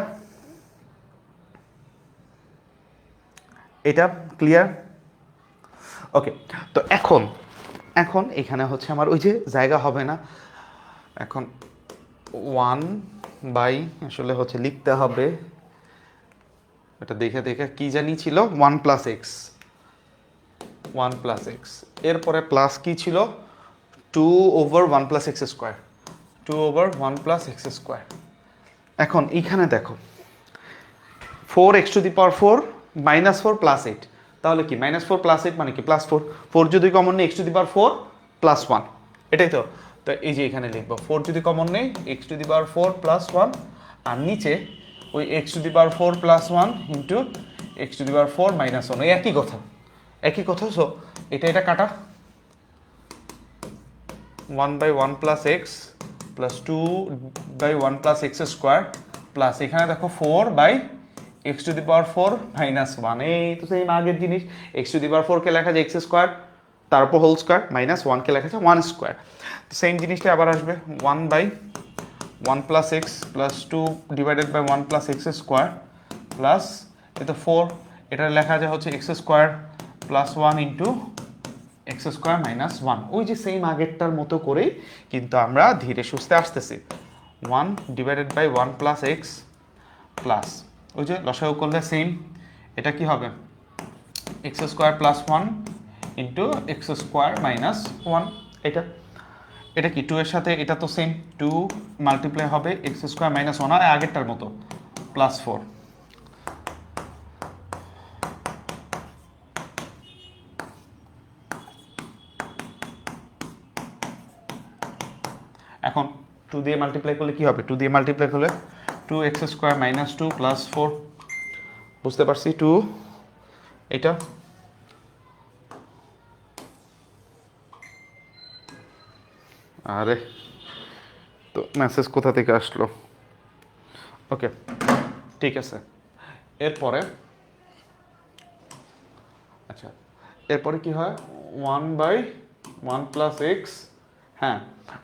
এটা ক্লিয়ার? ওকে, তো এখন এখন এখানে হচ্ছে আমার ওই যে জায়গা হবে না, এখন 1 বাই আসলে হচ্ছে লিখতে হবে, এটা দেখে দেখে কি জানি ছিল 1 প্লাস এক্স, 1 প্লাস এক্স, এরপরে প্লাস কি ছিল 2/1 plus x square, 2/1 plus x square. এখন এইখানে দেখো 4 x to the power 4 minus 4 plus 8, তাহলে কি মাইনাস 4 প্লাস 8 মানে কি প্লাস 4, 4 যদি কমন নেই x to the power 4 plus 1, এটাই তো। তো এই যে এখানে লিখবো 4 যদি কমন নেই x to the power 4 plus 1, আর নিচে ওই X to the power 4 plus 1 into X to the power 4 minus 1, ওই একই কথা, একই কথা। সো এটা কাটা, 1/1 plus x plus 2/1 plus x square plus এখানে দেখো 4 x to the power 4 minus 1, এই তো সেই আগের জিনিস, এক্স টু দি পাওয়ার 4 কে লেখা যায় এক্স স্কোয়ার, তারপর হোল স্কোয়ার, মাইনাস 1 কে লেখা যায় 1 স্কোয়ার। সেম জিনিসটা আবার আসবে 1/1 1 plus x plus 2 divided by 1 plus x square plus এটা 4, এটা লেখা যায় হচ্ছে x square plus 1 into x square minus 1। ওই যে সেম আগেরটার মতো করেই কিন্তু আমরা ধীরে সুস্থে আসতেছি। 1 divided by 1 plus x plus ওই যে লসাগু করলে সেম, এটা কি হবে x square plus 1 into x square minus 1। এটা এটা কি 2 এর সাথে এটা তো সেম, 2 মাল্টিপ্লাই হবে এক্স স্কোয়ার মাইনাস 1 আর আগেরটার মতো প্লাস 4। এখন 2 দিয়ে মাল্টিপ্লাই করলে কি হবে, 2 দিয়ে মাল্টিপ্লাই করলে 2 এক্স স্কোয়ার মাইনাস 2 প্লাস 4, বুঝতে পারছি 2 এটা আরে তো মেসেজ কোথা থেকে আসলো, ওকে ঠিক আছে। এরপরে আচ্ছা এরপরে কি হয় 1 বাই 1 প্লাস এক্স, হ্যাঁ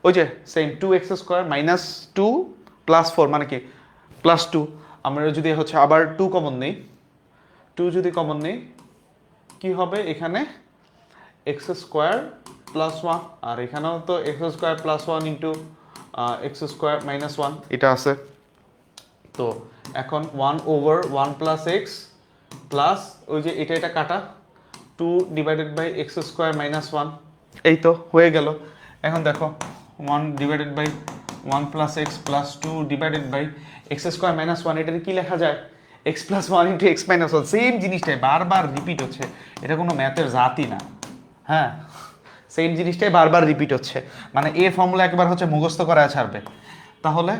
ওই যে same 2 x square minus 2 plus 4 মানে কি প্লাস 2। আমরা যদি হচ্ছে আবার 2 কমন নেই, 2 যদি কমন নেই কি হবে এখানে এক্স স্কোয়ার প্লাস 1 আর এখানেও তো x square plus 1 into x square minus 1 এটা আছে। তো এখন 1 ওভার 1 প্লাস এক্স প্লাস ওই যে এটা কাটা 2 divided by x square minus 1, এই তো হয়ে গেল। এখন দেখো 1 divided by 1 plus x plus 2 divided by x square minus 1, এটাকে কি লেখা যায় x plus 1 into x minus 1। Same জিনিসটাই বারবার রিপিট হচ্ছে, এটা কোনো ম্যাথের জাতই না, হ্যাঁ সেম জিনিসটাই বারবার রিপিট হচ্ছে, মানে এ ফর্মুলা একবার হচ্ছে মুখস্থ করা ছাড়বে। তাহলে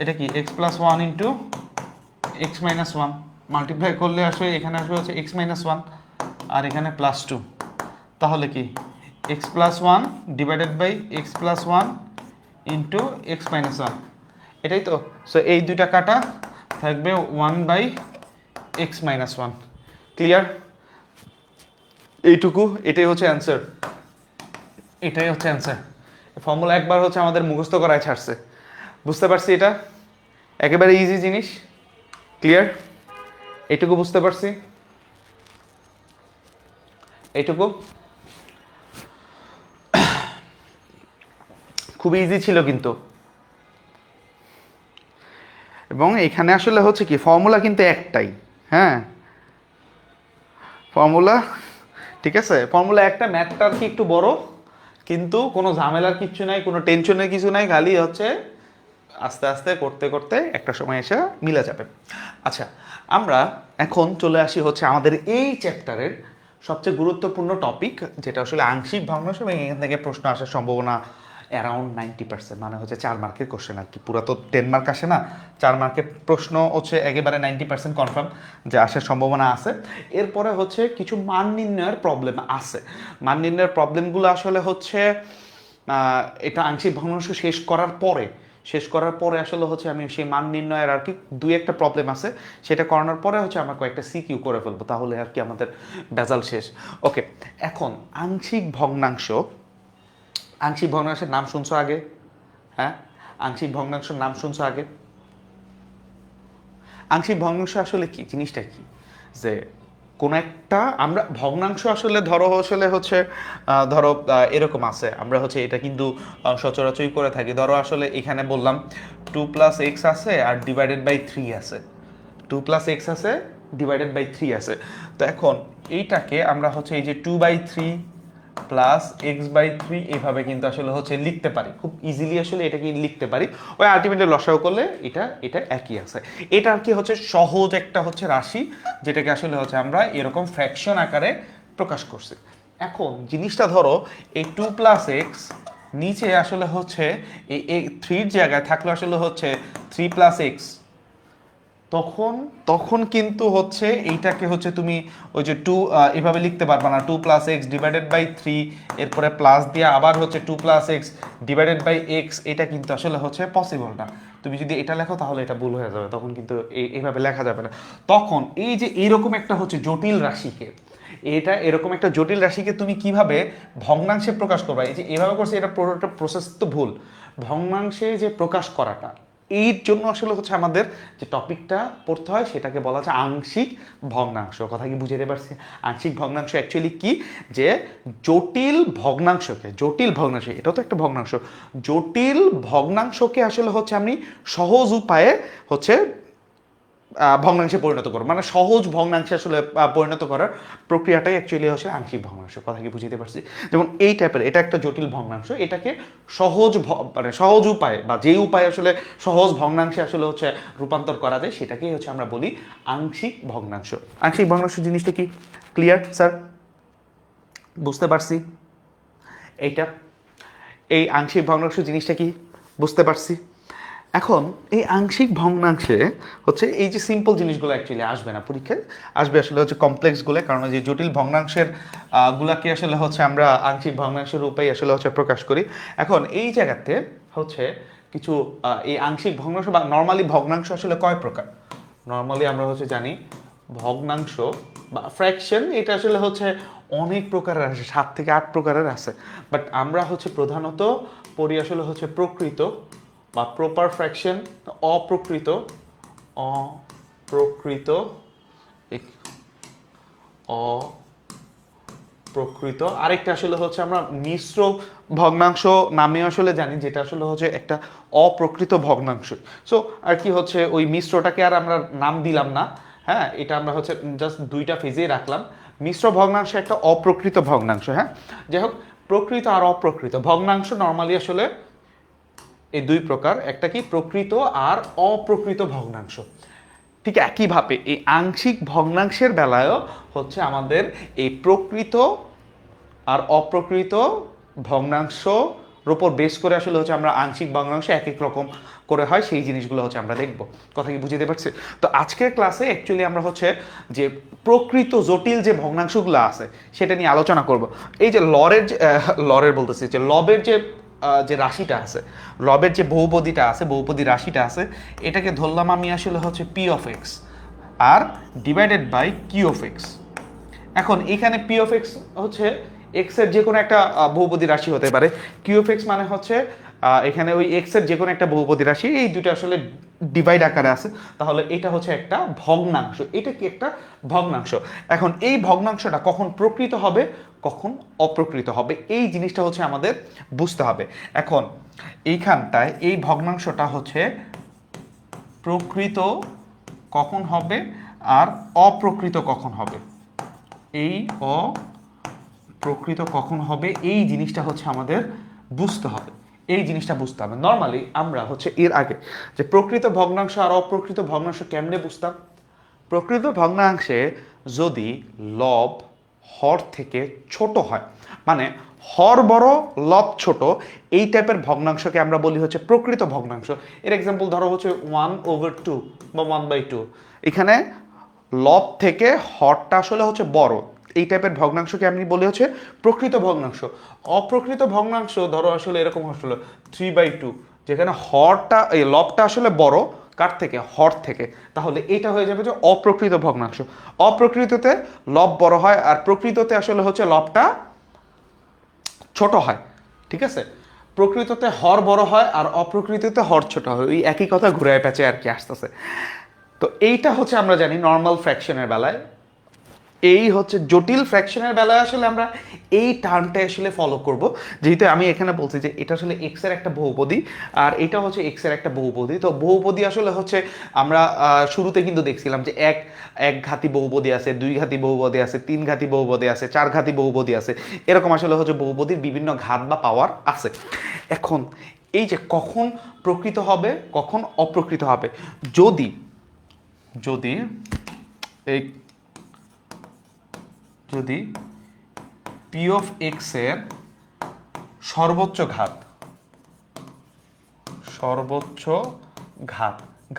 এটা কি x plus 1 into x minus 1 multiply করলে আসবে এখানে আসবে হচ্ছে এক্স মাইনাস 1 আর এখানে প্লাস 2, তাহলে কি x plus 1 divided by x plus 1 into x minus 1, এটাই তো। সো এই দুইটা কাটা থাকবে 1 বাই এক্স মাইনাস 1, ক্লিয়ার এইটুকু, এটাই হচ্ছে অ্যান্সার, এটাই হচ্ছে অ্যান্সার। ফর্মুলা একবার হচ্ছে আমাদের মুখস্থ করায় ছাড়ছে, বুঝতে পারছি এটা একেবারে ইজি জিনিস, ক্লিয়ার এইটুকু বুঝতে পারছি, এইটুকু খুবই ইজি ছিল কিন্তু। এবং এখানে আসলে হচ্ছে কি ফর্মুলা কিন্তু একটাই, হ্যাঁ ফর্মুলা ঠিক আছে, ফর্মুলা একটা, ম্যাথটা আর কি একটু বড়, কিন্তু কোনো ঝামেলার কিছু নাই, কোনো টেনশনের কিছু নাই, খালি হচ্ছে আস্তে আস্তে করতে করতে একটা সময় এসে মিলে যাবে। আচ্ছা আমরা এখন চলে আসি হচ্ছে আমাদের এই চ্যাপ্টারের সবচেয়ে গুরুত্বপূর্ণ টপিক, যেটা আসলে আংশিক ভগ্নাংশ, এবং এখান থেকে প্রশ্ন আসার সম্ভাবনা অ্যারাউন্ড 90%, মানে হচ্ছে 4 মার্কের কোশ্চেন আর কি, পুরো তো 10 মার্ক আসে না, 4 মার্কের প্রশ্ন হচ্ছে একেবারে 90% কনফার্ম যে আসার সম্ভাবনা আছে। এরপরে হচ্ছে কিছু মান নির্ণয়ের প্রবলেম আছে, মান নির্ণয়ের প্রবলেমগুলো আসলে হচ্ছে এটা আংশিক ভগ্নাংশ শেষ করার পরে আসলে হচ্ছে আমি সেই মান নির্ণয়ের আর কি 2-একটা প্রবলেম আছে, সেটা করানোর পরে হচ্ছে আমরা কয়েকটা সিকিউ করে ফেলবো, তাহলে আর কি আমাদের বেজাল শেষ। ওকে এখন আংশিক ভগ্নাংশের নাম শুনছো আগে, হ্যাঁ আংশিক ভগ্নাংশের নাম শুনছো আগে। আংশিক ভগ্নাংশ আসলে কি জিনিসটা কি, যে কোন একটা আমরা ভগ্নাংশ আসলে ধরো হচ্ছে এরকম আছে, আমরা হচ্ছে এটা কিন্তু সচরাচরই করে থাকি। ধরো আসলে এখানে বললাম 2 প্লাস এক্স আছে আর ডিভাইডেড বাই 3 আছে, 2 প্লাস এক্স আছে ডিভাইডেড বাই 3 আছে। তো এখন এইটাকে আমরা হচ্ছে এই যে 2/3 প্লাস এক্স বাই 3 এইভাবে কিন্তু আসলে হচ্ছে লিখতে পারি, খুব ইজিলি আসলে এটাকে লিখতে পারি। ওই আলটিমেটলি লসাগু করলে এটা একই আছে। এটা আর কি হচ্ছে সহজ একটা হচ্ছে রাশি, যেটাকে আসলে হচ্ছে আমরা এরকম ফ্র্যাকশন আকারে প্রকাশ করছি। এখন জিনিসটা ধরো এই 2 প্লাস এক্স নিচে আসলে হচ্ছে এই 3 জায়গায় থাকলে আসলে হচ্ছে 3 প্লাস এক্স, তখন কিন্তু হচ্ছে এইটাকে হচ্ছে তুমি ওই যে 2 এভাবে লিখতে পারবা না, 2 প্লাস এক্স ডিভাইডেড বাই 3 এরপরে প্লাস দিয়ে আবার হচ্ছে 2 plus x divided by x, এটা কিন্তু আসলে হচ্ছে পসিবল না। তুমি যদি এটা লেখো তাহলে এটা ভুল হয়ে যাবে, তখন কিন্তু এইভাবে লেখা যাবে না। তখন এই যে এইরকম একটা হচ্ছে জটিল রাশিকে, এরকম একটা জটিল রাশিকে তুমি কিভাবে ভগ্নাংশে প্রকাশ করবা, এই যে এভাবে করছে, এটা পুরোটা প্রসেস তো ভুল। ভগ্নাংশে যে প্রকাশ করাটা এর জন্য আসলে হচ্ছে আমাদের যে টপিকটা পড়তে হয় সেটাকে বলা হচ্ছে আংশিক ভগ্নাংশ। কথা কি বুঝাতে পারছি? আংশিক ভগ্নাংশ অ্যাকচুয়ালি কি, যে জটিল ভগ্নাংশ, এটাও তো একটা ভগ্নাংশ, জটিল ভগ্নাংশকে আসলে হচ্ছে আমি সহজ উপায়ে হচ্ছে ভগ্নাংশে পরিণত করো, মানে সহজ ভগ্নাংশে আসলে পরিণত করার প্রক্রিয়াটাই অ্যাকচুয়ালি হচ্ছে আংশিক ভগ্নাংশ। কথা কি বুঝতে পারছি? যেমন এই টাইপের, এটা একটা জটিল ভগ্নাংশ, এটাকে মানে সহজ উপায় বা যে উপায় আসলে সহজ ভগ্নাংশে আসলে হচ্ছে রূপান্তর করা যায় সেটাকেই হচ্ছে আমরা বলি আংশিক ভগ্নাংশ। আংশিক ভগ্নাংশ জিনিসটা কি ক্লিয়ার স্যার? বুঝতে পারছি এইটা, এই আংশিক ভগ্নাংশ জিনিসটা কি বুঝতে পারছি। এখন এই আংশিক ভগ্নাংশে হচ্ছে এই যে সিম্পল জিনিসগুলো অ্যাকচুয়ালি আসবে না পরীক্ষায়, আসবে আসলে হচ্ছে কমপ্লেক্সগুলো, কারণ যে জটিল ভগ্নাংশের গুলাকে আসলে হচ্ছে আমরা আংশিক ভগ্নাংশের রূপেই আসলে হচ্ছে প্রকাশ করি। এখন এই জায়গাতে হচ্ছে কিছু এই আংশিক ভগ্নাংশ বা নর্মালি ভগ্নাংশ আসলে কয় প্রকার? নর্মালি আমরা হচ্ছে জানি ভগ্নাংশ বা ফ্র্যাকশন এটা আসলে হচ্ছে অনেক প্রকারের আছে, 7 থেকে 8 প্রকারের আছে, বাট আমরা হচ্ছে প্রধানত পড়ি আসলে হচ্ছে প্রকৃত বা প্রপার ফ্র্যাকশন, অপ্রকৃত অপ্রকৃত অপ্রকৃত, আরেকটা আসলে হচ্ছে আমরা মিশ্র ভগ্নাংশ নামে আসলে জানি, যেটা আসলে হচ্ছে একটা অপ্রকৃত ভগ্নাংশ। সো আর কি হচ্ছে ওই মিশ্রটাকে আর আমরা নাম দিলাম না, হ্যাঁ, এটা আমরা হচ্ছে জাস্ট দুইটা ফেজেই রাখলাম। মিশ্র ভগ্নাংশ একটা অপ্রকৃত ভগ্নাংশ, হ্যাঁ। যাই হোক, প্রকৃত আর অপ্রকৃত ভগ্নাংশ নর্মালি আসলে এই দুই প্রকার, একটা কি প্রকৃত আর অপ্রকৃত ভগ্নাংশ। ঠিক একইভাবে এই আংশিক ভগ্নাংশের বেলায়ও হচ্ছে আমাদের এই প্রকৃত আর অপ্রকৃত ভগ্নাংশর উপর বেস করে আসলে হচ্ছে আমরা আংশিক ভগ্নাংশ এক এক রকম করে হয় সেই জিনিসগুলো হচ্ছে আমরা দেখব। কথা কি বুঝতে পারছি? তো আজকের ক্লাসে অ্যাকচুয়ালি আমরা হচ্ছে যে প্রকৃত জটিল যে ভগ্নাংশগুলো আছে সেটা নিয়ে আলোচনা করব। এই যে লরের বলতেছি যে লবের যে রাশিটা আছে, লবের যে বহুপদীটা আছে, বহুপদী রাশিটা আছে, এটাকে ধরলাম আমি আসলে হচ্ছে পি অফ এক্স আর divided by Q of x. এখন এখানে পি অফ এক্স হচ্ছে এক্স এর যে কোনো একটা বহুপদী রাশি হতে পারে, কিউ অফ এক্স মানে হচ্ছে এখানে ওই এক্স এর যে কোনো একটা বহুপদী রাশি, এই দুটো আসলে ডিভাইড আকারে আছে, তাহলে এটা হচ্ছে একটা ভগ্নাংশ। এটা কি একটা ভগ্নাংশ? এখন এই ভগ্নাংশটা কখন প্রকৃত হবে, কখন অপ্রকৃত হবে, এই জিনিসটা হচ্ছে আমাদের বুঝতে হবে। এখন এইখানটায় এই ভগ্নাংশটা হচ্ছে প্রকৃত কখন হবে আর অপ্রকৃত কখন হবে, এই অপ্রকৃত কখন হবে এই জিনিসটা হচ্ছে আমাদের বুঝতে হবে। এই জিনিসটা বুঝতে হবে। নর্মালি আমরা হচ্ছে এর আগে যে প্রকৃত ভগ্নাংশ আর অপ্রকৃত ভগ্নাংশ কেমনে বুঝতাম? প্রকৃত ভগ্নাংশে যদি লব হর থেকে ছোট হয়, মানে হর বড় লব ছোট, এই টাইপের ভগ্নাংশকে আমরা বলি হচ্ছে প্রকৃত ভগ্নাংশ। এর এক্সাম্পল ধরো হচ্ছে 1/2 বা 1/2, এখানে লব থেকে হরটা আসলে হচ্ছে বড়, এই টাইপের ভগ্নাংশকে আমি বলি হচ্ছে প্রকৃত ভগ্নাংশ। অপ্রকৃত ভগ্নাংশ ধরো আসলে এরকম আসলে 3/2, যেখানে হরটা এই লবটা আসলে বড় কার থেকে, হর থেকে, তাহলে এটা হয়ে যাবে যে অপ্রকৃত ভগ্নাংশ। অপ্রকৃততে লব বড় হয় আর প্রকৃততে আসলে হচ্ছে লবটা ছোট হয়, ঠিক আছে? প্রকৃততে হর বড় হয় আর অপ্রকৃততে হর ছোট হয়, ওই একই কথা ঘুরায় পেঁচে আর কি আসতেছে। তো এইটা হচ্ছে আমরা জানি নর্মাল ফ্র্যাকশনের বেলায়। এই হচ্ছে জটিল ফ্র্যাকশনের বেলায় আসলে আমরা এই টার্মটা আসলে ফলো করব, যেহেতু আমি এখানে বলছি যে এটা আসলে এক্স এর একটা বহুপদী আর এটা হচ্ছে এক্স এর একটা বহুপদী। তো বহুপদী আসলে হচ্ছে আমরা শুরুতে কিন্তু দেখছিলাম যে এক ঘাতি বহুপদী আছে, 2 ঘাতি বহুপদী আছে, 3 ঘাতি বহুপদী আছে, 4 ঘাতি বহুপদী আছে, এরকম আসলে হচ্ছে বহুপদীর বিভিন্ন ঘাত বা পাওয়ার আছে। এখন এই যে কখন প্রকৃত হবে কখন অপ্রকৃত হবে, যদি যদি এই যদি পি অফ এক্স এর সর্বোচ্চ ঘাত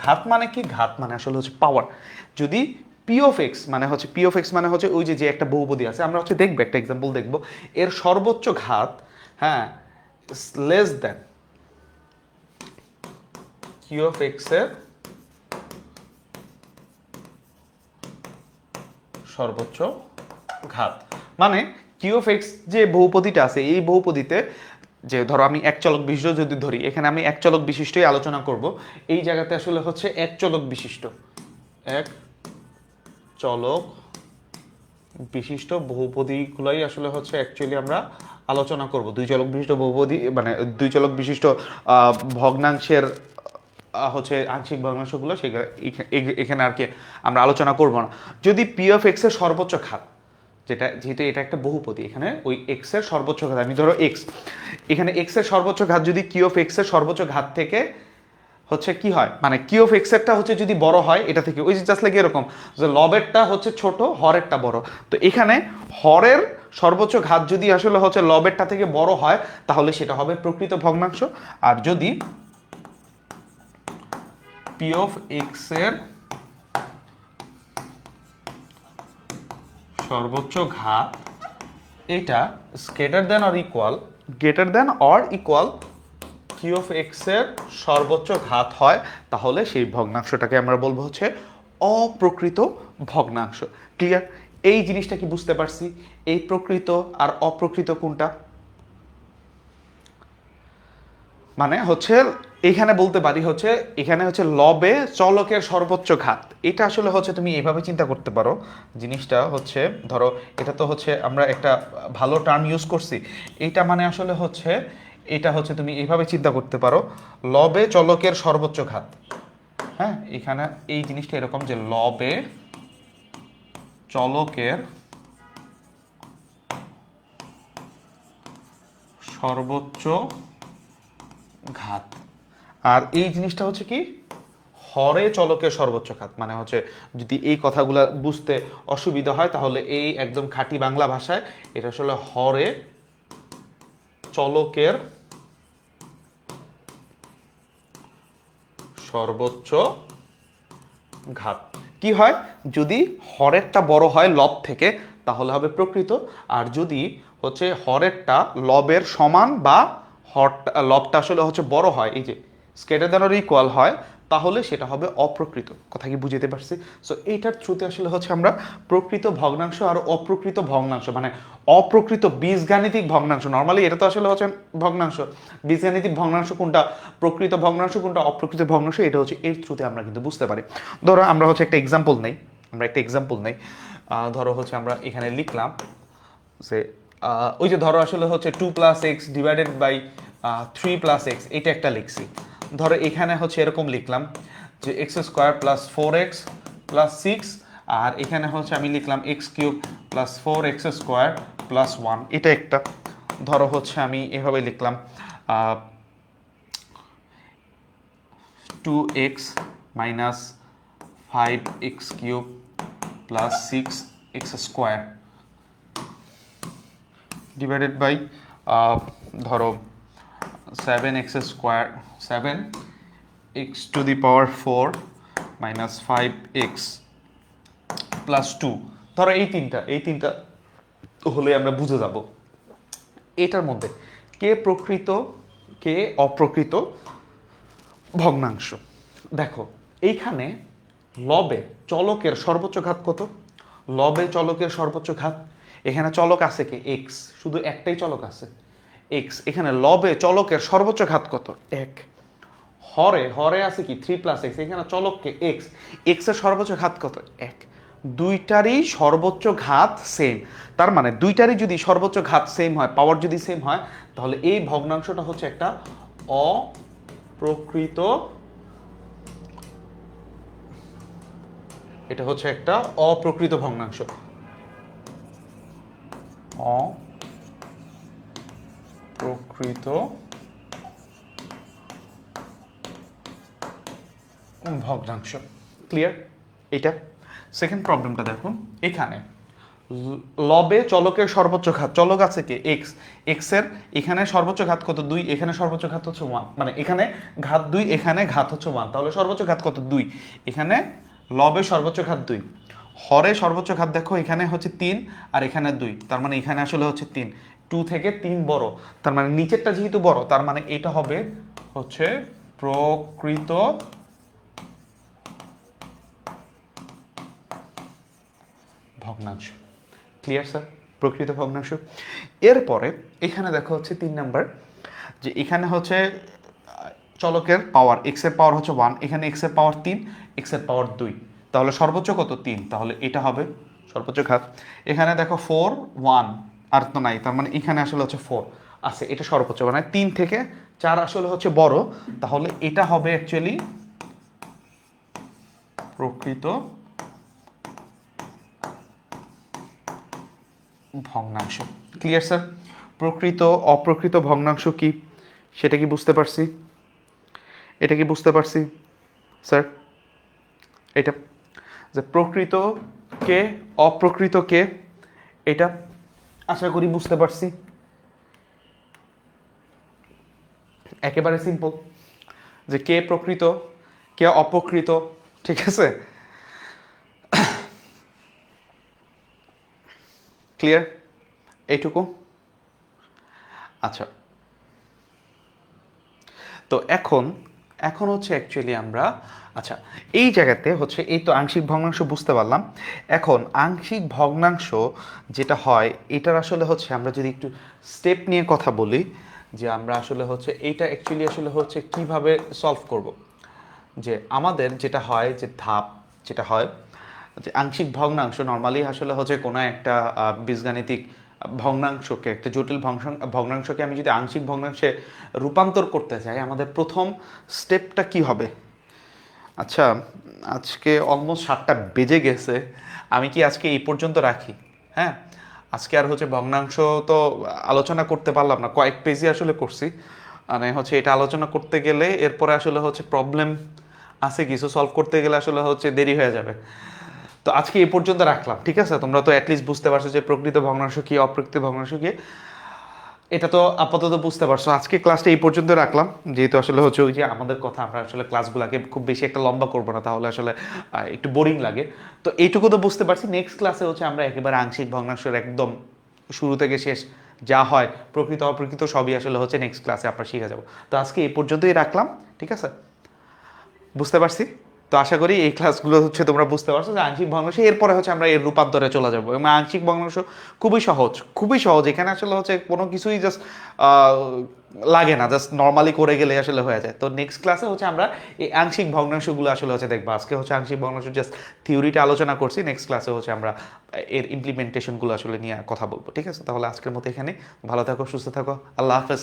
ঘাত মানে কি, ঘাত মানে আসলে হচ্ছে পাওয়ার, যদি পি অফ এক্স মানে হচ্ছে ওই যে একটা বহুপদী আছে, আমরা হচ্ছে দেখবো একটা এক্সাম্পল দেখবো, এর সর্বোচ্চ ঘাত, হ্যাঁ, less than Q of x এর সর্বোচ্চ ঘাত, মানে কিউ অফ এক্স যে বহুপদীটা আছে এই বহুপদীতে যে ধরো আমি এক চলক বিশিষ্ট যদি ধরি, এখানে আমি এক চলক বিশিষ্টই আলোচনা করব। এই জায়গাতে আসলে হচ্ছে এক চলক বিশিষ্ট, এক চলক বিশিষ্ট বহুপদীগুলোই আসলে হচ্ছে অ্যাকচুয়ালি আমরা আলোচনা করব। দুই চলক বিশিষ্ট বহুপদী মানে দুই চলক বিশিষ্ট ভগ্নাংশের হচ্ছে আংশিক ভগ্নাংশগুলো সেগুলো এখানে আর কি আমরা আলোচনা করব না। যদি পি অফ এক্স এর সর্বোচ্চ ঘাত, যেটা যেহেতু এটা একটা বহুপদী, এখানে ওই এক্স এর সর্বোচ্চ ঘাত, আমি ধরো এক্স, এখানে এক্স এর সর্বোচ্চ ঘাত যদি কিউ অফ এক্স এর সর্বোচ্চ ঘাত থেকে হচ্ছে কি হয়, মানে কিউ অফ এক্স এরটা হচ্ছে যদি বড় হয় এটা থেকে, ওই যে জাস্ট লাইক এরকম যে লবেরটা হচ্ছে ছোট, হরেরটা বড়, তো এখানে হরের সর্বোচ্চ ঘাত যদি আসলে হচ্ছে লবেরটা থেকে বড় হয় তাহলে সেটা হবে প্রকৃত ভগ্নাংশ। আর যদি পি অফ এক্স এর সর্বোচ্চ ঘাত এটা greater than or equal Q of x এর সর্বোচ্চ ঘাত হয়, তাহলে সেই ভগ্নাংশটাকে আমরা বলবো হচ্ছে অপ্রকৃত ভগ্নাংশ। ক্লিয়ার? এই জিনিসটা কি বুঝতে পারছি? এই প্রকৃত আর অপ্রকৃত কোনটা, মানে হচ্ছে এখানে বলতে পারি হচ্ছে এখানে হচ্ছে লবে চলকের সর্বোচ্চ ঘাত, এটা আসলে হচ্ছে তুমি এভাবে চিন্তা করতে পারো জিনিসটা হচ্ছে, ধরো এটা তো হচ্ছে আমরা একটা ভালো টার্ম ইউজ করছি, এটা মানে আসলে হচ্ছে এটা হচ্ছে তুমি এইভাবে চিন্তা করতে পারো লবে চলকের সর্বোচ্চ ঘাত। হ্যাঁ, এখানে এই জিনিসটা এরকম যে লবে চলকের সর্বোচ্চ ঘাত, আর এই জিনিসটা হচ্ছে কি হরে চলকের সর্বোচ্চ ঘাত। মানে হচ্ছে যদি এই কথাগুলো বুঝতে অসুবিধা হয় তাহলে এই একদম খাঁটি বাংলা ভাষায় এটা আসলে হরে চলকের সর্বোচ্চ ঘাত। কি হয়, যদি হরেরটা বড় হয় লব থেকে তাহলে হবে প্রকৃত, আর যদি হচ্ছে হরেরটা লবের সমান বা লবটা আসলে হচ্ছে বড় হয়, এই যে স্কেটার দ্বারা ইকুয়াল হয়, তাহলে সেটা হবে অপ্রকৃত। কথা কি বুঝতে পারছি? সো এইটার থ্রুতে আসলে হচ্ছে আমরা প্রকৃত ভগ্নাংশ আর অপ্রকৃত ভগ্নাংশ, মানে অপ্রকৃত বীজগাণিতিক ভগ্নাংশ, নর্মালি এটা তো আসলে হচ্ছে ভগ্নাংশ, বীজগাণিতিক ভগ্নাংশ কোনটা, প্রকৃত ভগ্নাংশ কোনটা, অপ্রকৃত ভগ্নাংশ, এটা হচ্ছে এর থ্রুতে আমরা কিন্তু বুঝতে পারি। ধরো আমরা হচ্ছে একটা এক্সাম্পল নেই, ধরো হচ্ছে আমরা এখানে লিখলাম যে ওই যে ধরো আসলে হচ্ছে 2 + x ডিভাইডেড বাই 3 + x, এটা একটা লিখছি। ধরো এখানে হচ্ছে এরকম লিখলাম যে x² + 4x + 6, আর এখানে হচ্ছে আমি লিখলাম x³ + 4x² + 1, এটা একটা। ধরো হচ্ছে আমি এভাবে লিখলাম 2x - 5x³ + 6x² divided by ধরো 7x² - 5x + 2। ধরো এই তিনটা হলে আমরা বুঝে যাব এটার মধ্যে কে প্রকৃত কে অপ্রকৃত ভগ্নাংশ। দেখো এইখানে লবে চলকের সর্বোচ্চ ঘাত কত, লবে চলকের সর্বোচ্চ ঘাত, এখানে চলক আছে কি এক্স, শুধু একটাই চলক আছে এক্স, এখানে লবে চলকের সর্বোচ্চ ঘাত কত, এক। হরে আছে কি 3 + x, এখানে চলককে এক্স, এক্স এর সর্বোচ্চ ঘাত কত, এক। দুইটারই সর্বোচ্চ ঘাত সেম, তার মানে দুইটারই যদি সর্বোচ্চ ঘাত সেম হয়, পাওয়ার যদি সেম হয়, তাহলে এই ভগ্নাংশটা হচ্ছে একটা অপ্রকৃত, এটা হচ্ছে একটা অপ্রকৃত ভগ্নাংশ, অপ্রকৃত ভগ্নাংশ। ক্লিয়ার? এটা সেকেন্ড প্রবলেমটা দেখুন, এখানে লবে চলকের সর্বোচ্চ ঘাত, চলক আছে কি এক্স, এক্স এর এখানে সর্বোচ্চ ঘাত কত, 2, এখানে সর্বোচ্চ ঘাত হচ্ছে 1, মানে এখানে ঘাত 2, এখানে ঘাত হচ্ছে 1, তাহলে সর্বোচ্চ ঘাত কত, 2। এখানে লবে সর্বোচ্চ ঘাত 2, হরে সর্বোচ্চ ঘাত দেখো এখানে হচ্ছে 3 আর এখানে 2, তার মানে এখানে আসলে হচ্ছে 3, 2 থেকে 3 বড়, তার মানে নিচেরটা যেহেতু বড় তার মানে এটা হবে হচ্ছে প্রকৃত ভগ্নাংশ। Clear sir? প্রকৃত ভগ্নাংশ। এরপরে এখানে দেখো হচ্ছে 3 নাম্বার, যে এখানে হচ্ছে চলকের পাওয়ার এক্স এর পাওয়ার হচ্ছে 1, এখানে এক্স এর পাওয়ার 3, এক্স এর পাওয়ার 2, তাহলে সর্বোচ্চ কত 3, তাহলে এটা হবে সর্বোচ্চ ঘাত। এখানে দেখো 4 1 আর তো নাই, তার মানে এখানে আসলে হচ্ছে 4 আছে, এটা সর্বোচ্চ, মানে 3 থেকে 4 আসলে হচ্ছে বড়, তাহলে এটা হবে অ্যাকচুয়ালি প্রকৃত ভগ্নাংশ। Clear sir? প্রকৃত অপ্রকৃত ভগ্নাংশ কি সেটা কি বুঝতে পারছি? এটা কি বুঝতে পারছি স্যার? এটা যে প্রকৃত কে অপ্রকৃত কে, এটা আশা করি বুঝতে পারছি। একেবারে সিম্পল, যে কে প্রকৃত কে অপ্রকৃত, ঠিক আছে? ক্লিয়ার এইটুকু? আচ্ছা, তো এখন এখন হচ্ছে অ্যাকচুয়ালি আমরা, আচ্ছা এই জায়গাতে হচ্ছে এই তো আংশিক ভগ্নাংশ বুঝতে পারলাম। এখন আংশিক ভগ্নাংশ যেটা হয় এটার আসলে হচ্ছে আমরা যদি একটু স্টেপ নিয়ে কথা বলি, যে আমরা আসলে হচ্ছে এইটা অ্যাকচুয়ালি আসলে হচ্ছে কিভাবে সলভ করব। যে আমাদের যেটা হয় যে ধাপ যেটা হয় যে আংশিক ভগ্নাংশ নর্মালি আসলে হচ্ছে কোনো একটা বীজগাণিতিক ভগ্নাংশকে, একটা জটিল ভগ্নাংশকে আমি যদি আংশিক ভগ্নাংশে রূপান্তর করতে চাই, আমাদের প্রথম স্টেপটা কি হবে? আচ্ছা, আজকে অলমোস্ট 7টা বেজে গেছে, আমি কি আজকে এই পর্যন্ত রাখি? হ্যাঁ, আজকে আর হচ্ছে ভগ্নাংশ তো আলোচনা করতে পারলাম না, কয়েক পেজই আসলে করছি, মানে হচ্ছে এটা আলোচনা করতে গেলে এরপরে আসলে হচ্ছে প্রবলেম আছে কিছু, সলভ করতে গেলে আসলে হচ্ছে দেরি হয়ে যাবে। তো আজকে এই পর্যন্ত রাখলাম, ঠিক আছে? তোমরা তো অ্যাটলিস্ট বুঝতে পারছো যে প্রকৃত ভগ্নাংশ কি অপ্রকৃত ভগ্নাংশ কি, এটা তো আপাতত বুঝতে পারছো। আজকে ক্লাসটা এই পর্যন্ত রাখলাম, যেহেতু আসলে হচ্ছে ওই যে আমাদের কথা, আমরা আসলে ক্লাসগুলোকে খুব বেশি একটা লম্বা করবো না, তাহলে আসলে একটু বোরিং লাগে। তো এইটুকু তো বুঝতে পারছি, নেক্সট ক্লাসে হচ্ছে আমরা একেবারে আংশিক ভগ্নাংশের একদম শুরু থেকে শেষ যা হয় প্রকৃত অপ্রকৃত সবই আসলে হচ্ছে নেক্সট ক্লাসে আমরা শিখে যাবো। তো আজকে এই পর্যন্তই রাখলাম, ঠিক আছে? বুঝতে পারছি। তো আশা করি এই ক্লাসগুলো হচ্ছে তোমরা বুঝতে পারছো যে আংশিক ভগ্নাংশ, এরপরে হচ্ছে আমরা এর রূপান্তরে চলে যাবো। এবং আংশিক ভগ্নাংশ খুবই সহজ, খুবই সহজ, এখানে আসলে হচ্ছে কোনো কিছুই জাস্ট লাগে না, জাস্ট নর্মালি করে গেলে আসলে হয়ে যায়। তো নেক্সট ক্লাসে হচ্ছে আমরা এই আংশিক ভগ্নাংশগুলো আসলে হচ্ছে দেখবো। আজকে হচ্ছে আংশিক ভগ্নাংশ জাস্ট থিওরিটা আলোচনা করছি, নেক্সট ক্লাসে হচ্ছে আমরা এর ইমপ্লিমেন্টেশনগুলো আসলে নিয়ে কথা বলবো, ঠিক আছে? তাহলে আজকের মতো এখানে, ভালো থাকো, সুস্থ থাকো, আল্লাহ হাফেজ।